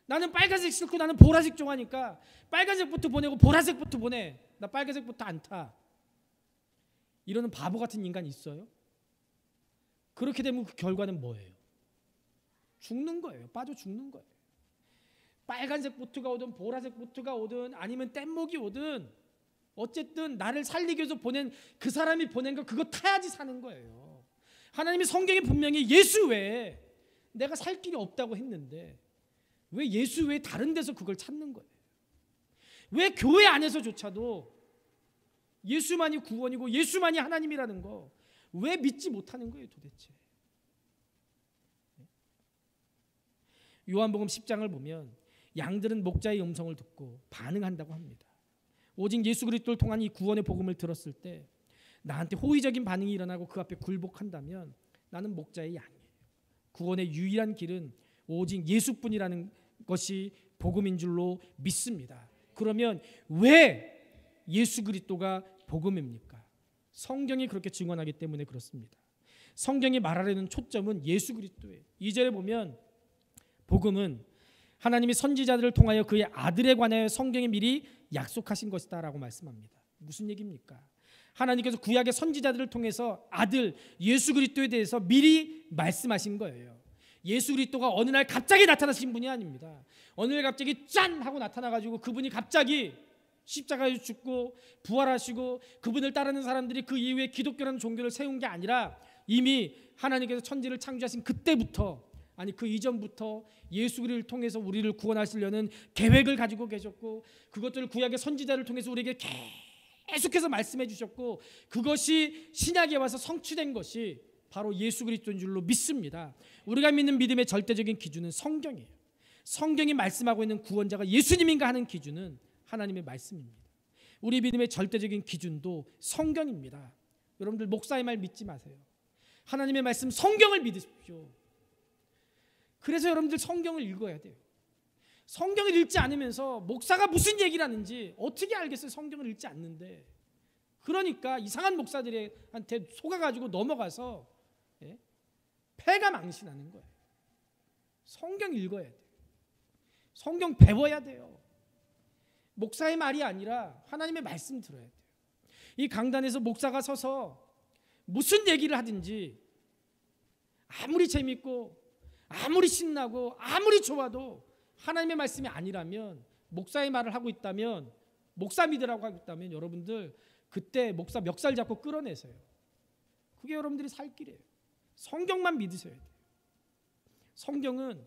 나는 빨간색 싫고 나는 보라색 좋아하니까 빨간색 보트 보내고 보라색 보트 보내. 나 빨간색 보트 안 타. 이러는 바보 같은 인간이 있어요? 그렇게 되면 그 결과는 뭐예요? 죽는 거예요. 빠져 죽는 거예요. 빨간색 보트가 오든 보라색 보트가 오든 아니면 뗏목이 오든 어쨌든 나를 살리기 위해서 보낸 그 사람이 보낸 거 그거 타야지 사는 거예요. 하나님이 성경에 분명히 예수 외에 내가 살 길이 없다고 했는데 왜 예수 외에 다른 데서 그걸 찾는 거예요? 왜 교회 안에서조차도 예수만이 구원이고 예수만이 하나님이라는 거 왜 믿지 못하는 거예요 도대체? 요한복음 10장을 보면 양들은 목자의 음성을 듣고 반응한다고 합니다. 오직 예수 그리스도를 통한 이 구원의 복음을 들었을 때 나한테 호의적인 반응이 일어나고 그 앞에 굴복한다면 나는 목자의 양이에요. 구원의 유일한 길은 오직 예수뿐이라는 것이 복음인 줄로 믿습니다. 그러면 왜 예수 그리스도가 복음입니까? 성경이 그렇게 증언하기 때문에 그렇습니다. 성경이 말하려는 초점은 예수 그리스도예요. 2절에 보면 복음은 하나님이 선지자들을 통하여 그의 아들에 관하여 성경에 미리 약속하신 것이다 라고 말씀합니다. 무슨 얘기입니까? 하나님께서 구약의 선지자들을 통해서 아들 예수 그리스도에 대해서 미리 말씀하신 거예요. 예수 그리스도가 어느 날 갑자기 나타나신 분이 아닙니다. 어느 날 갑자기 짠 하고 나타나가지고 그분이 갑자기 십자가에 죽고 부활하시고 그분을 따르는 사람들이 그 이후에 기독교라는 종교를 세운 게 아니라 이미 하나님께서 천지를 창조하신 그때부터 아니 그 이전부터 예수 그리스도를 통해서 우리를 구원하시려는 계획을 가지고 계셨고 그것들을 구약의 선지자를 통해서 우리에게 계속해서 말씀해 주셨고 그것이 신약에 와서 성취된 것이 바로 예수 그리스도인 줄로 믿습니다. 우리가 믿는 믿음의 절대적인 기준은 성경이에요. 성경이 말씀하고 있는 구원자가 예수님인가 하는 기준은 하나님의 말씀입니다. 우리 믿음의 절대적인 기준도 성경입니다. 여러분들 목사의 말 믿지 마세요. 하나님의 말씀 성경을 믿으십시오. 그래서 여러분들 성경을 읽어야 돼요. 성경을 읽지 않으면서 목사가 무슨 얘기를 하는지 어떻게 알겠어요? 성경을 읽지 않는데. 그러니까 이상한 목사들한테 속아가지고 넘어가서 폐가 망신하는 거예요. 성경 읽어야 돼요. 성경 배워야 돼요. 목사의 말이 아니라 하나님의 말씀 들어야 돼요. 이 강단에서 목사가 서서 무슨 얘기를 하든지 아무리 재밌고 아무리 신나고 아무리 좋아도 하나님의 말씀이 아니라면 목사의 말을 하고 있다면 목사 믿으라고 하고 있다면 여러분들 그때 목사 멱살 잡고 끌어내세요. 그게 여러분들이 살 길이에요. 성경만 믿으셔야 돼요. 성경은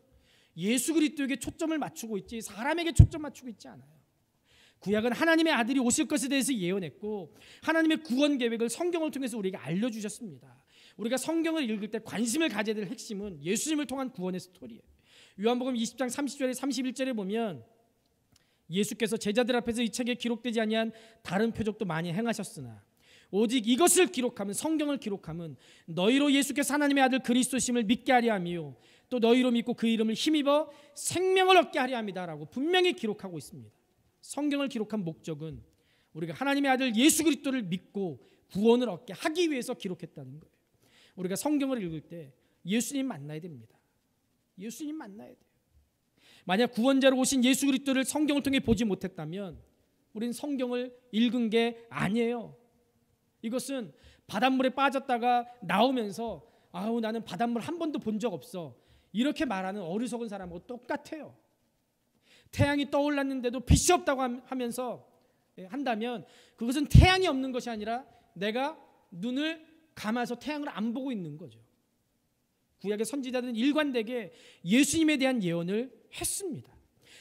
예수 그리스도에게 초점을 맞추고 있지 사람에게 초점 맞추고 있지 않아요. 구약은 하나님의 아들이 오실 것에 대해서 예언했고 하나님의 구원 계획을 성경을 통해서 우리에게 알려주셨습니다. 우리가 성경을 읽을 때 관심을 가져야 될 핵심은 예수님을 통한 구원의 스토리예요. 요한복음 20장 30절에 31절에 보면 예수께서 제자들 앞에서 이 책에 기록되지 아니한 다른 표적도 많이 행하셨으나 오직 이것을 기록하면 성경을 기록하면 너희로 예수께서 하나님의 아들 그리스도심을 믿게 하려 함이요 또 너희로 믿고 그 이름을 힘입어 생명을 얻게 하려 함이다라고 분명히 기록하고 있습니다. 성경을 기록한 목적은 우리가 하나님의 아들 예수 그리스도를 믿고 구원을 얻게 하기 위해서 기록했다는 거예요. 우리가 성경을 읽을 때 예수님 만나야 됩니다. 예수님 만나야 돼요. 만약 구원자로 오신 예수 그리스도를 성경을 통해 보지 못했다면 우리는 성경을 읽은 게 아니에요. 이것은 바닷물에 빠졌다가 나오면서 아우 나는 바닷물 한 번도 본 적 없어 이렇게 말하는 어리석은 사람하고 똑같아요. 태양이 떠올랐는데도 빛이 없다고 하면서 한다면 그것은 태양이 없는 것이 아니라 내가 눈을 감아서 태양을 안 보고 있는 거죠. 구약의 선지자들은 일관되게 예수님에 대한 예언을 했습니다.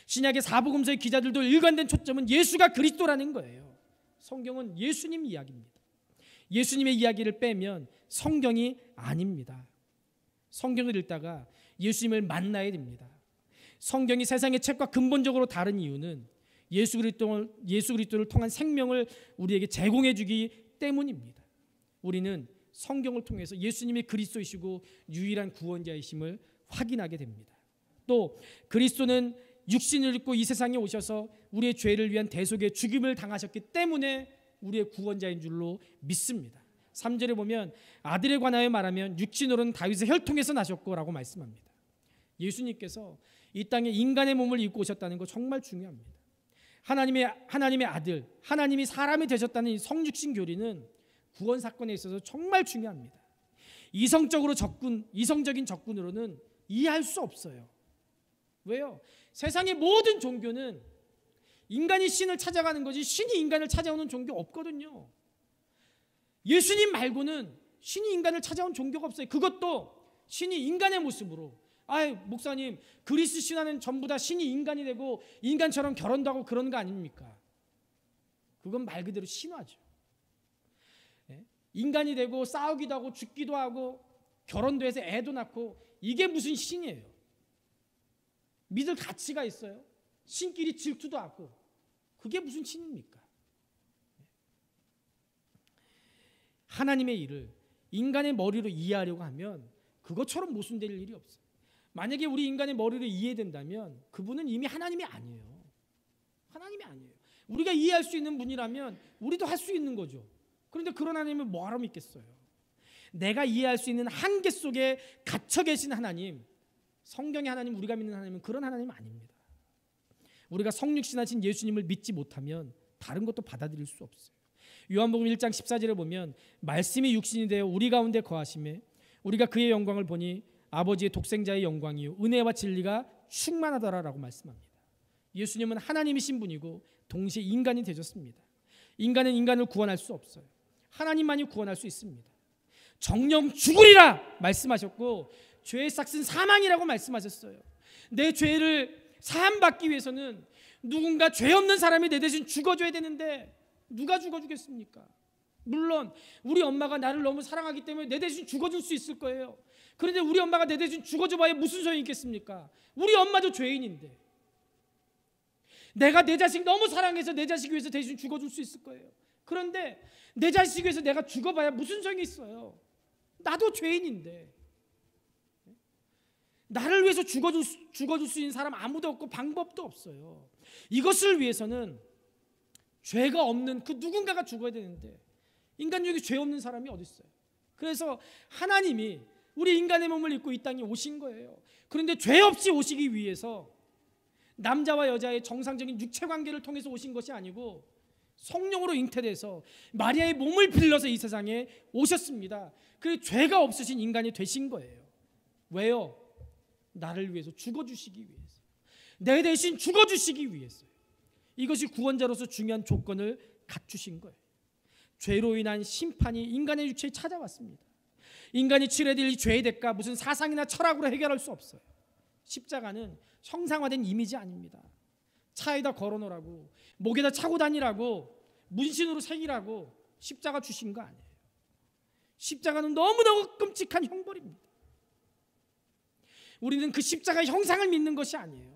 신약의 사복음서의 기자들도 일관된 초점은 예수가 그리스도라는 거예요. 성경은 예수님 이야기입니다. 예수님의 이야기를 빼면 성경이 아닙니다. 성경을 읽다가 예수님을 만나야 됩니다. 성경이 세상의 책과 근본적으로 다른 이유는 예수 그리스도를 통한 생명을 우리에게 제공해 주기 때문입니다. 우리는 성경을 통해서 예수님이 그리스도이시고 유일한 구원자이심을 확인하게 됩니다. 또 그리스도는 육신을 입고 이 세상에 오셔서 우리의 죄를 위한 대속의 죽임을 당하셨기 때문에 우리의 구원자인 줄로 믿습니다. 3절에 보면 아들에 관하여 말하면 육신으로는 다윗의 혈통에서 나셨고 라고 말씀합니다. 예수님께서 이 땅에 인간의 몸을 입고 오셨다는 거 정말 중요합니다. 하나님의 아들, 하나님이 사람이 되셨다는 이 성육신 교리는 구원 사건에 있어서 정말 중요합니다. 이성적인 접근으로는 이해할 수 없어요. 왜요? 세상의 모든 종교는 인간이 신을 찾아가는 거지 신이 인간을 찾아오는 종교 없거든요. 예수님 말고는 신이 인간을 찾아온 종교가 없어요. 그것도 신이 인간의 모습으로. 목사님, 그리스 신화는 전부 다 신이 인간이 되고 인간처럼 결혼도 하고 그런 거 아닙니까? 그건 말 그대로 신화죠. 인간이 되고 싸우기도 하고 죽기도 하고 결혼도 해서 애도 낳고 이게 무슨 신이에요? 믿을 가치가 있어요? 신끼리 질투도 하고 그게 무슨 신입니까? 하나님의 일을 인간의 머리로 이해하려고 하면 그것처럼 모순될 일이 없어요. 만약에 우리 인간의 머리로 이해된다면 그분은 이미 하나님이 아니에요. 하나님이 아니에요. 우리가 이해할 수 있는 분이라면 우리도 할 수 있는 거죠. 그런데 그런 하나님을 뭐하러 믿겠어요? 내가 이해할 수 있는 한계 속에 갇혀 계신 하나님, 성경의 하나님, 우리가 믿는 하나님은 그런 하나님 아닙니다. 우리가 성육신하신 예수님을 믿지 못하면 다른 것도 받아들일 수 없어요. 요한복음 1장 14절에 보면 말씀이 육신이 되어 우리 가운데 거하심에 우리가 그의 영광을 보니 아버지의 독생자의 영광이요 은혜와 진리가 충만하더라라고 말씀합니다. 예수님은 하나님이신 분이고 동시에 인간이 되셨습니다. 인간은 인간을 구원할 수 없어요. 하나님만이 구원할 수 있습니다. 정령 죽으리라 말씀하셨고 죄의 삭은 사망이라고 말씀하셨어요. 내 죄를 사함받기 위해서는 누군가 죄 없는 사람이 내 대신 죽어줘야 되는데 누가 죽어주겠습니까? 물론 우리 엄마가 나를 너무 사랑하기 때문에 내 대신 죽어줄 수 있을 거예요. 그런데 우리 엄마가 내 대신 죽어줘봐야 무슨 소용이 있겠습니까? 우리 엄마도 죄인인데 내가 내 자식 너무 사랑해서 내 자식 위해서 대신 죽어줄 수 있을 거예요. 그런데 내 자식 위해서 내가 죽어봐야 무슨 소용이 있어요? 나도 죄인인데 나를 위해서 죽어줄 수 있는 사람 아무도 없고 방법도 없어요. 이것을 위해서는 죄가 없는 그 누군가가 죽어야 되는데 인간 중에 죄 없는 사람이 어디 있어요? 그래서 하나님이 우리 인간의 몸을 입고 이 땅에 오신 거예요. 그런데 죄 없이 오시기 위해서 남자와 여자의 정상적인 육체 관계를 통해서 오신 것이 아니고 성령으로 잉태돼서 마리아의 몸을 빌려서 이 세상에 오셨습니다. 그래서 죄가 없으신 인간이 되신 거예요. 왜요? 나를 위해서 죽어주시기 위해서, 내 대신 죽어주시기 위해서요. 이것이 구원자로서 중요한 조건을 갖추신 거예요. 죄로 인한 심판이 인간의 육체에 찾아왔습니다. 인간이 치러야 될 이 죄의 대가 무슨 사상이나 철학으로 해결할 수 없어요. 십자가는 형상화된 이미지 아닙니다. 차에다 걸어놓으라고, 목에다 차고 다니라고, 문신으로 새기라고 십자가 주신 거 아니에요. 십자가는 너무너무 끔찍한 형벌입니다. 우리는 그 십자가 형상을 믿는 것이 아니에요.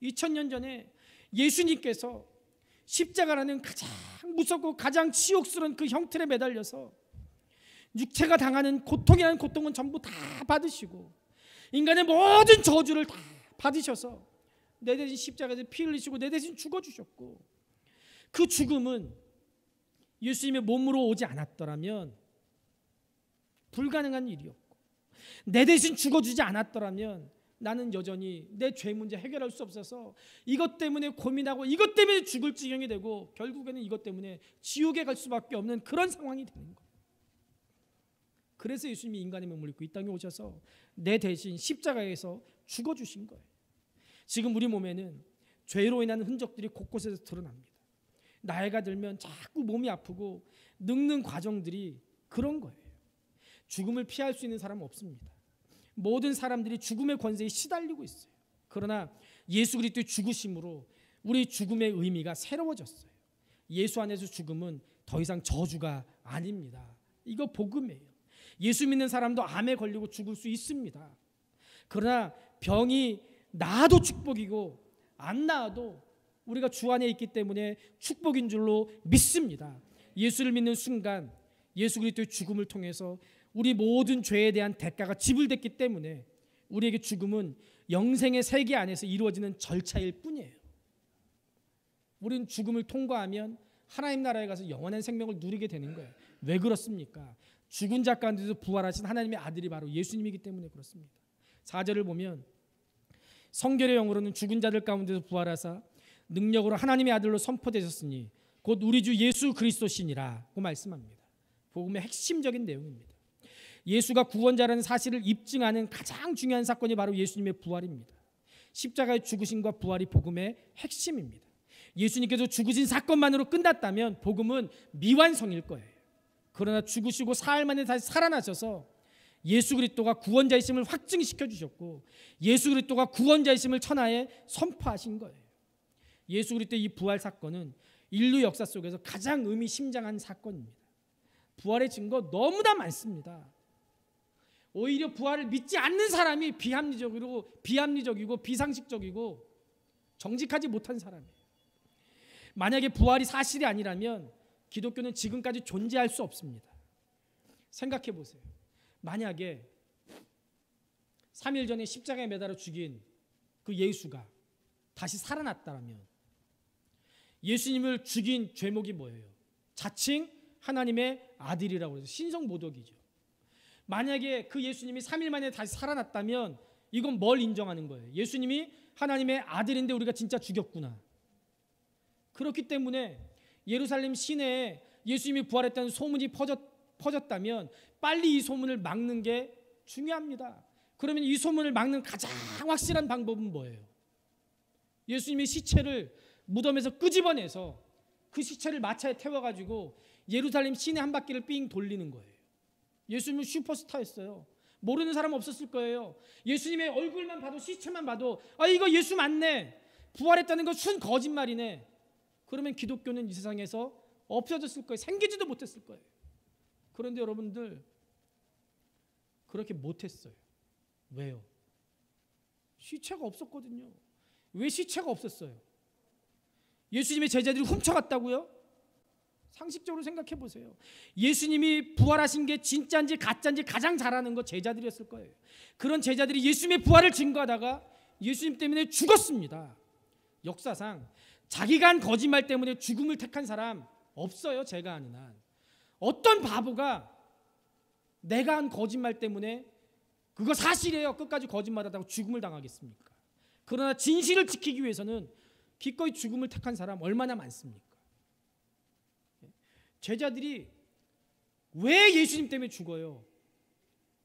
2000년 전에 예수님께서 십자가라는 가장 무섭고 가장 치욕스러운 그 형틀에 매달려서 육체가 당하는 고통이라는 고통은 전부 다 받으시고 인간의 모든 저주를 다 받으셔서 내 대신 십자가에서 피 흘리시고 내 대신 죽어주셨고, 그 죽음은 예수님의 몸으로 오지 않았더라면 불가능한 일이었고, 내 대신 죽어주지 않았더라면 나는 여전히 내 죄 문제 해결할 수 없어서 이것 때문에 고민하고 이것 때문에 죽을 지경이 되고 결국에는 이것 때문에 지옥에 갈 수밖에 없는 그런 상황이 되는 거예요. 그래서 예수님이 인간의 몸을 입고 이 땅에 오셔서 내 대신 십자가에서 죽어주신 거예요. 지금 우리 몸에는 죄로 인한 흔적들이 곳곳에서 드러납니다. 나이가 들면 자꾸 몸이 아프고 늙는 과정들이 그런 거예요. 죽음을 피할 수 있는 사람은 없습니다. 모든 사람들이 죽음의 권세에 시달리고 있어요. 그러나 예수 그리스도의 죽으심으로 우리 죽음의 의미가 새로워졌어요. 예수 안에서 죽음은 더 이상 저주가 아닙니다. 이거 복음이에요. 예수 믿는 사람도 암에 걸리고 죽을 수 있습니다. 그러나 병이 나아도 축복이고 안 나아도 우리가 주 안에 있기 때문에 축복인 줄로 믿습니다. 예수를 믿는 순간 예수 그리스도의 죽음을 통해서 우리 모든 죄에 대한 대가가 지불됐기 때문에 우리에게 죽음은 영생의 세계 안에서 이루어지는 절차일 뿐이에요. 우리는 죽음을 통과하면 하나님 나라에 가서 영원한 생명을 누리게 되는 거예요. 왜 그렇습니까? 죽은 자 가운데서 부활하신 하나님의 아들이 바로 예수님이기 때문에 그렇습니다. 4절을 보면 성결의 영으로는 죽은 자들 가운데서 부활하사 능력으로 하나님의 아들로 선포되셨으니 곧 우리 주 예수 그리스도시니라고 말씀합니다. 복음의 핵심적인 내용입니다. 예수가 구원자라는 사실을 입증하는 가장 중요한 사건이 바로 예수님의 부활입니다. 십자가의 죽으심과 부활이 복음의 핵심입니다. 예수님께서 죽으신 사건만으로 끝났다면 복음은 미완성일 거예요. 그러나 죽으시고 사흘 만에 다시 살아나셔서 예수 그리스도가 구원자이심을 확증시켜 주셨고 예수 그리스도가 구원자이심을 천하에 선포하신 거예요. 예수 그리스도의 이 부활 사건은 인류 역사 속에서 가장 의미심장한 사건입니다. 부활의 증거 너무나 많습니다. 오히려 부활을 믿지 않는 사람이 비합리적이고 비상식적이고 정직하지 못한 사람이에요. 만약에 부활이 사실이 아니라면 기독교는 지금까지 존재할 수 없습니다. 생각해 보세요. 만약에 3일 전에 십자가에 매달아 죽인 그 예수가 다시 살아났다면 예수님을 죽인 죄목이 뭐예요? 자칭 하나님의 아들이라고 해서 신성모독이죠. 만약에 그 예수님이 3일 만에 다시 살아났다면 이건 뭘 인정하는 거예요? 예수님이 하나님의 아들인데 우리가 진짜 죽였구나. 그렇기 때문에 예루살렘 시내에 예수님이 부활했다는 소문이 퍼졌다면 빨리 이 소문을 막는 게 중요합니다. 그러면 이 소문을 막는 가장 확실한 방법은 뭐예요? 예수님의 시체를 무덤에서 끄집어내서 그 시체를 마차에 태워가지고 예루살렘 시내 한 바퀴를 삥 돌리는 거예요. 예수님은 슈퍼스타였어요. 모르는 사람 없었을 거예요. 예수님의 얼굴만 봐도 시체만 봐도 이거 예수 맞네. 부활했다는 건 순 거짓말이네. 그러면 기독교는 이 세상에서 없어졌을 거예요. 생기지도 못했을 거예요. 그런데 여러분들 그렇게 못했어요. 왜요? 시체가 없었거든요. 왜 시체가 없었어요? 예수님의 제자들이 훔쳐갔다고요? 상식적으로 생각해 보세요. 예수님이 부활하신 게 진짜인지 가짜인지 가장 잘 아는 거 제자들이었을 거예요. 그런 제자들이 예수님의 부활을 증거하다가 예수님 때문에 죽었습니다. 역사상 자기가 한 거짓말 때문에 죽음을 택한 사람 없어요. 제가 아는 한. 어떤 바보가 내가 한 거짓말 때문에 그거 사실이에요. 끝까지 거짓말하다가 죽음을 당하겠습니까? 그러나 진실을 지키기 위해서는 기꺼이 죽음을 택한 사람 얼마나 많습니까? 제자들이 왜 예수님 때문에 죽어요?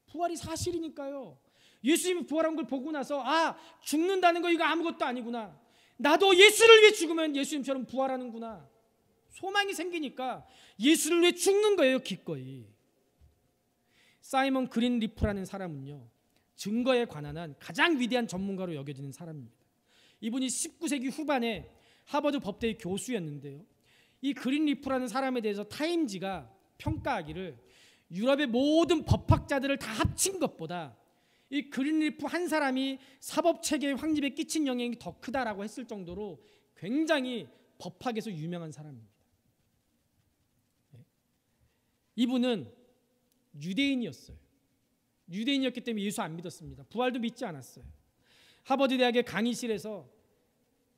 부활이 사실이니까요. 예수님이 부활한 걸 보고 나서 죽는다는 거 이거 아무것도 아니구나. 나도 예수를 위해 죽으면 예수님처럼 부활하는구나. 소망이 생기니까 예수를 위해 죽는 거예요. 기꺼이. 사이먼 그린리프라는 사람은요, 증거에 관한 한 가장 위대한 전문가로 여겨지는 사람입니다. 이분이 19세기 후반에 하버드 법대의 교수였는데요, 이 그린리프라는 사람에 대해서 타임지가 평가하기를 유럽의 모든 법학자들을 다 합친 것보다 이 그린리프 한 사람이 사법체계의 확립에 끼친 영향이 더 크다라고 했을 정도로 굉장히 법학에서 유명한 사람입니다. 이분은 유대인이었어요. 유대인이었기 때문에 예수 안 믿었습니다. 부활도 믿지 않았어요. 하버드 대학의 강의실에서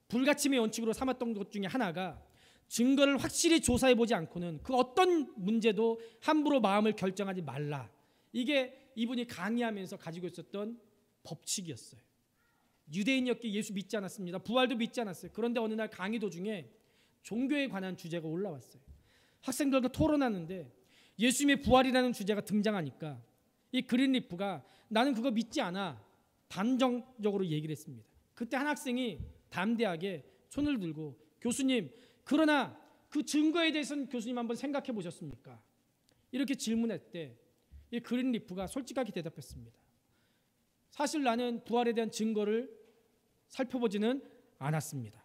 불가침의 원칙으로 삼았던 것 중에 하나가 증거를 확실히 조사해보지 않고는 그 어떤 문제도 함부로 마음을 결정하지 말라. 이게 이분이 강의하면서 가지고 있었던 법칙이었어요. 유대인이었기에 예수 믿지 않았습니다. 부활도 믿지 않았어요. 그런데 어느 날 강의 도중에 종교에 관한 주제가 올라왔어요. 학생들과 토론하는데 예수님의 부활이라는 주제가 등장하니까 이 그린리프가 나는 그거 믿지 않아 단정적으로 얘기를 했습니다. 그때 한 학생이 담대하게 손을 들고 교수님, 그러나 그 증거에 대해서는 교수님 한번 생각해 보셨습니까? 이렇게 질문할 때 이 그린리프가 솔직하게 대답했습니다. 사실 나는 부활에 대한 증거를 살펴보지는 않았습니다.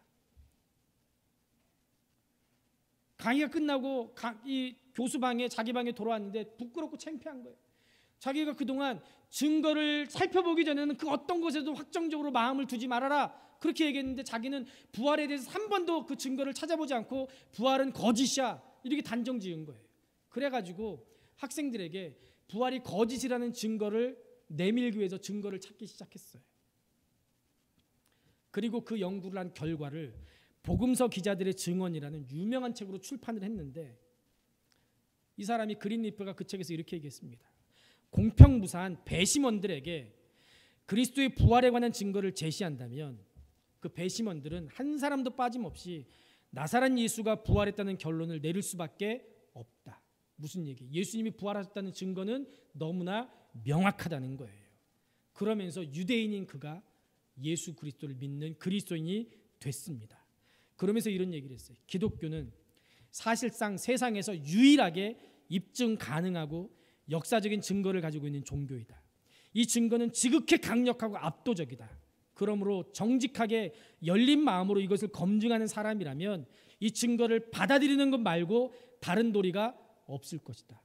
강의가 끝나고 이 교수방에 자기 방에 돌아왔는데 부끄럽고 창피한 거예요. 자기가 그동안 증거를 살펴보기 전에는 그 어떤 것에도 확정적으로 마음을 두지 말아라 그렇게 얘기했는데 자기는 부활에 대해서 한 번도 그 증거를 찾아보지 않고 부활은 거짓이야 이렇게 단정 지은 거예요. 그래가지고 학생들에게 부활이 거짓이라는 증거를 내밀기 위해서 증거를 찾기 시작했어요. 그리고 그 연구를 한 결과를 복음서 기자들의 증언이라는 유명한 책으로 출판을 했는데, 이 사람이 그린리프가 그 책에서 이렇게 얘기했습니다. 공평무사한 배심원들에게 그리스도의 부활에 관한 증거를 제시한다면 그 배심원들은 한 사람도 빠짐없이 나사렛 예수가 부활했다는 결론을 내릴 수밖에 없다. 무슨 얘기? 예수님이 부활하셨다는 증거는 너무나 명확하다는 거예요. 그러면서 유대인인 그가 예수 그리스도를 믿는 그리스도인이 됐습니다. 그러면서 이런 얘기를 했어요. 기독교는 사실상 세상에서 유일하게 입증 가능하고 역사적인 증거를 가지고 있는 종교이다. 이 증거는 지극히 강력하고 압도적이다. 그러므로 정직하게 열린 마음으로 이것을 검증하는 사람이라면 이 증거를 받아들이는 것 말고 다른 도리가 없을 것이다.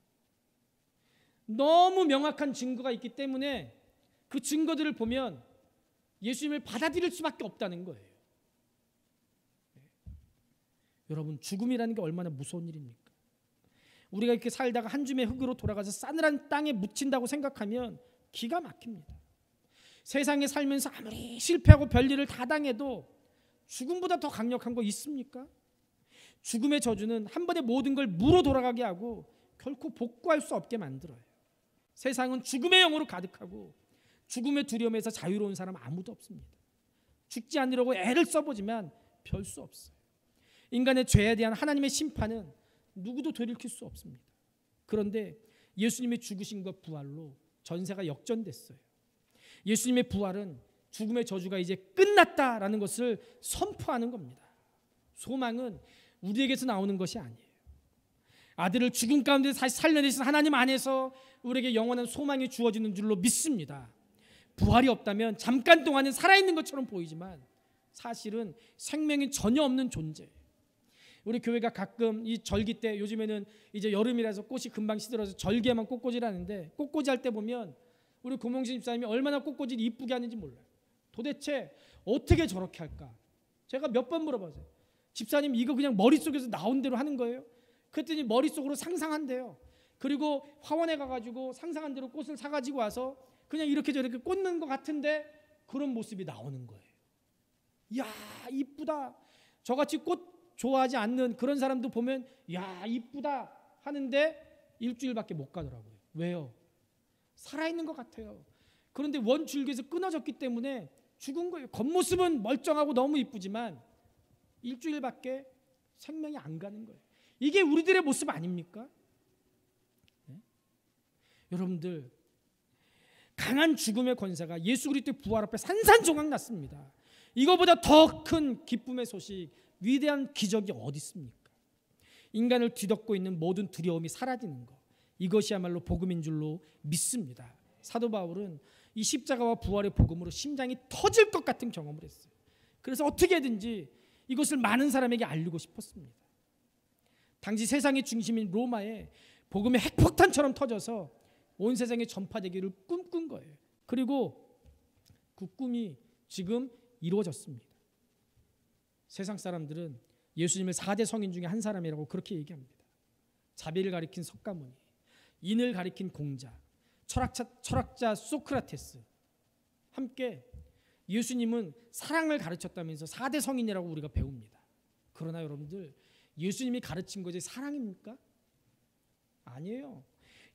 너무 명확한 증거가 있기 때문에 그 증거들을 보면 예수님을 받아들일 수밖에 없다는 거예요. 여러분, 죽음이라는 게 얼마나 무서운 일입니까? 우리가 이렇게 살다가 한 줌의 흙으로 돌아가서 싸늘한 땅에 묻힌다고 생각하면 기가 막힙니다. 세상에 살면서 아무리 실패하고 별일을 다 당해도 죽음보다 더 강력한 거 있습니까? 죽음의 저주는 한 번에 모든 걸 무로 돌아가게 하고 결코 복구할 수 없게 만들어요. 세상은 죽음의 영으로 가득하고 죽음의 두려움에서 자유로운 사람 아무도 없습니다. 죽지 않으려고 애를 써보지만 별 수 없어요. 인간의 죄에 대한 하나님의 심판은 누구도 되돌릴 수 없습니다. 그런데 예수님의 죽으심과 부활로 전세가 역전됐어요. 예수님의 부활은 죽음의 저주가 이제 끝났다라는 것을 선포하는 겁니다. 소망은 우리에게서 나오는 것이 아니에요. 아들을 죽음 가운데 다시 살려내신 하나님 안에서 우리에게 영원한 소망이 주어지는 줄로 믿습니다. 부활이 없다면 잠깐 동안은 살아있는 것처럼 보이지만 사실은 생명이 전혀 없는 존재예요. 우리 교회가 가끔 이 절기 때, 요즘에는 이제 여름이라서 꽃이 금방 시들어서 절기에만 꽃꽂이를 하는데, 꽃꽂이 할 때 보면 우리 고명신 집사님이 얼마나 꽃꽂이를 이쁘게 하는지 몰라요. 도대체 어떻게 저렇게 할까? 제가 몇 번 물어봤어요. 집사님, 이거 그냥 머릿속에서 나온 대로 하는 거예요? 그랬더니 머릿속으로 상상한대요. 그리고 화원에 가가지고 상상한 대로 꽃을 사가지고 와서 그냥 이렇게 저렇게 꽂는 것 같은데 그런 모습이 나오는 거예요. 이야, 이쁘다. 저같이 꽃 좋아하지 않는 그런 사람도 보면 야, 이쁘다 하는데 일주일밖에 못 가더라고요. 왜요? 살아있는 것 같아요. 그런데 원줄기에서 끊어졌기 때문에 죽은 거예요. 겉모습은 멀쩡하고 너무 이쁘지만 일주일밖에 생명이 안 가는 거예요. 이게 우리들의 모습 아닙니까? 네? 여러분들, 강한 죽음의 권세가 예수 그리스도의 부활 앞에 산산조각 났습니다. 이거보다 더 큰 기쁨의 소식, 위대한 기적이 어디 있습니까? 인간을 뒤덮고 있는 모든 두려움이 사라지는 것, 이것이야말로 복음인 줄로 믿습니다. 사도 바울은 이 십자가와 부활의 복음으로 심장이 터질 것 같은 경험을 했어요. 그래서 어떻게든지 이것을 많은 사람에게 알리고 싶었습니다. 당시 세상의 중심인 로마에 복음의 핵폭탄처럼 터져서 온 세상에 전파되기를 꿈꾼 거예요. 그리고 그 꿈이 지금 이루어졌습니다. 세상 사람들은 예수님을 4대 성인 중에 한 사람이라고 그렇게 얘기합니다. 자비를 가리킨 석가모니, 인을 가리킨 공자, 철학자 소크라테스, 함께 예수님은 사랑을 가르쳤다면서 4대 성인이라고 우리가 배웁니다. 그러나 여러분들, 예수님이 가르친 것이 사랑입니까? 아니에요.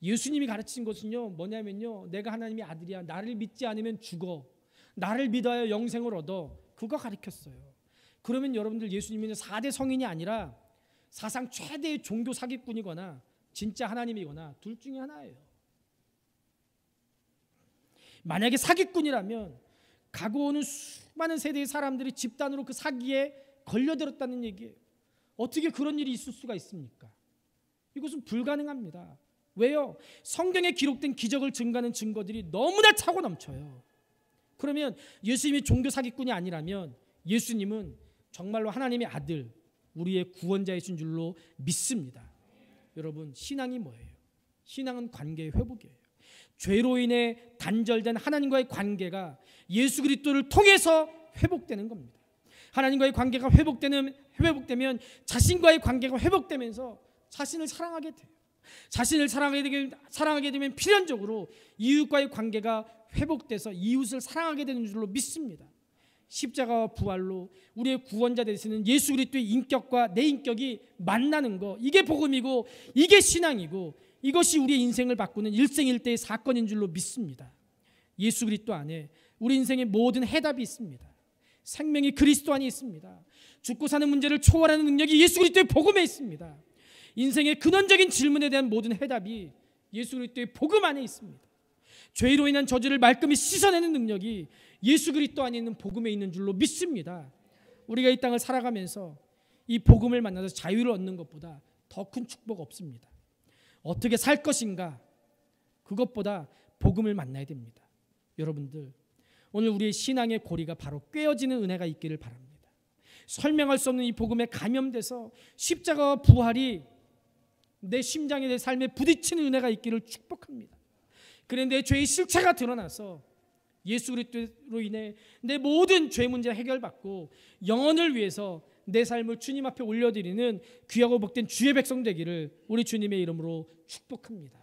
예수님이 가르친 것은요, 뭐냐면요, 내가 하나님의 아들이야, 나를 믿지 않으면 죽어, 나를 믿어야 영생을 얻어, 그거 가르쳤어요. 그러면 여러분들, 예수님은 4대 성인이 아니라 사상 최대의 종교 사기꾼이거나 진짜 하나님이거나 둘 중에 하나예요. 만약에 사기꾼이라면 가고 오는 수많은 세대의 사람들이 집단으로 그 사기에 걸려들었다는 얘기예요. 어떻게 그런 일이 있을 수가 있습니까? 이것은 불가능합니다. 왜요? 성경에 기록된 기적을 증거하는 증거들이 너무나 차고 넘쳐요. 그러면 예수님이 종교 사기꾼이 아니라면 예수님은 정말로 하나님의 아들, 우리의 구원자이신 줄로 믿습니다. 여러분, 신앙이 뭐예요? 신앙은 관계의 회복이에요. 죄로 인해 단절된 하나님과의 관계가 예수 그리스도를 통해서 회복되는 겁니다. 하나님과의 관계가 회복되면 자신과의 관계가 회복되면서 자신을 사랑하게 돼요. 자신을 사랑하게 되면 필연적으로 이웃과의 관계가 회복돼서 이웃을 사랑하게 되는 줄로 믿습니다. 십자가와 부활로 우리의 구원자 되시는 예수 그리스도의 인격과 내 인격이 만나는 거, 이게 복음이고 이게 신앙이고 이것이 우리의 인생을 바꾸는 일생일대의 사건인 줄로 믿습니다. 예수 그리스도 안에 우리 인생의 모든 해답이 있습니다. 생명이 그리스도 안에 있습니다. 죽고 사는 문제를 초월하는 능력이 예수 그리스도의 복음에 있습니다. 인생의 근원적인 질문에 대한 모든 해답이 예수 그리스도의 복음 안에 있습니다. 죄로 인한 저주를 말끔히 씻어내는 능력이 예수 그리스도 안에 있는 복음에 있는 줄로 믿습니다. 우리가 이 땅을 살아가면서 이 복음을 만나서 자유를 얻는 것보다 더 큰 축복 없습니다. 어떻게 살 것인가, 그것보다 복음을 만나야 됩니다. 여러분들, 오늘 우리의 신앙의 고리가 바로 꿰어지는 은혜가 있기를 바랍니다. 설명할 수 없는 이 복음에 감염돼서 십자가와 부활이 내 심장에, 내 삶에 부딪히는 은혜가 있기를 축복합니다. 그런데 내 죄의 실체가 드러나서 예수 그리스도로 인해 내 모든 죄 문제 해결받고 영혼을 위해서 내 삶을 주님 앞에 올려드리는 귀하고 복된 주의 백성 되기를 우리 주님의 이름으로 축복합니다.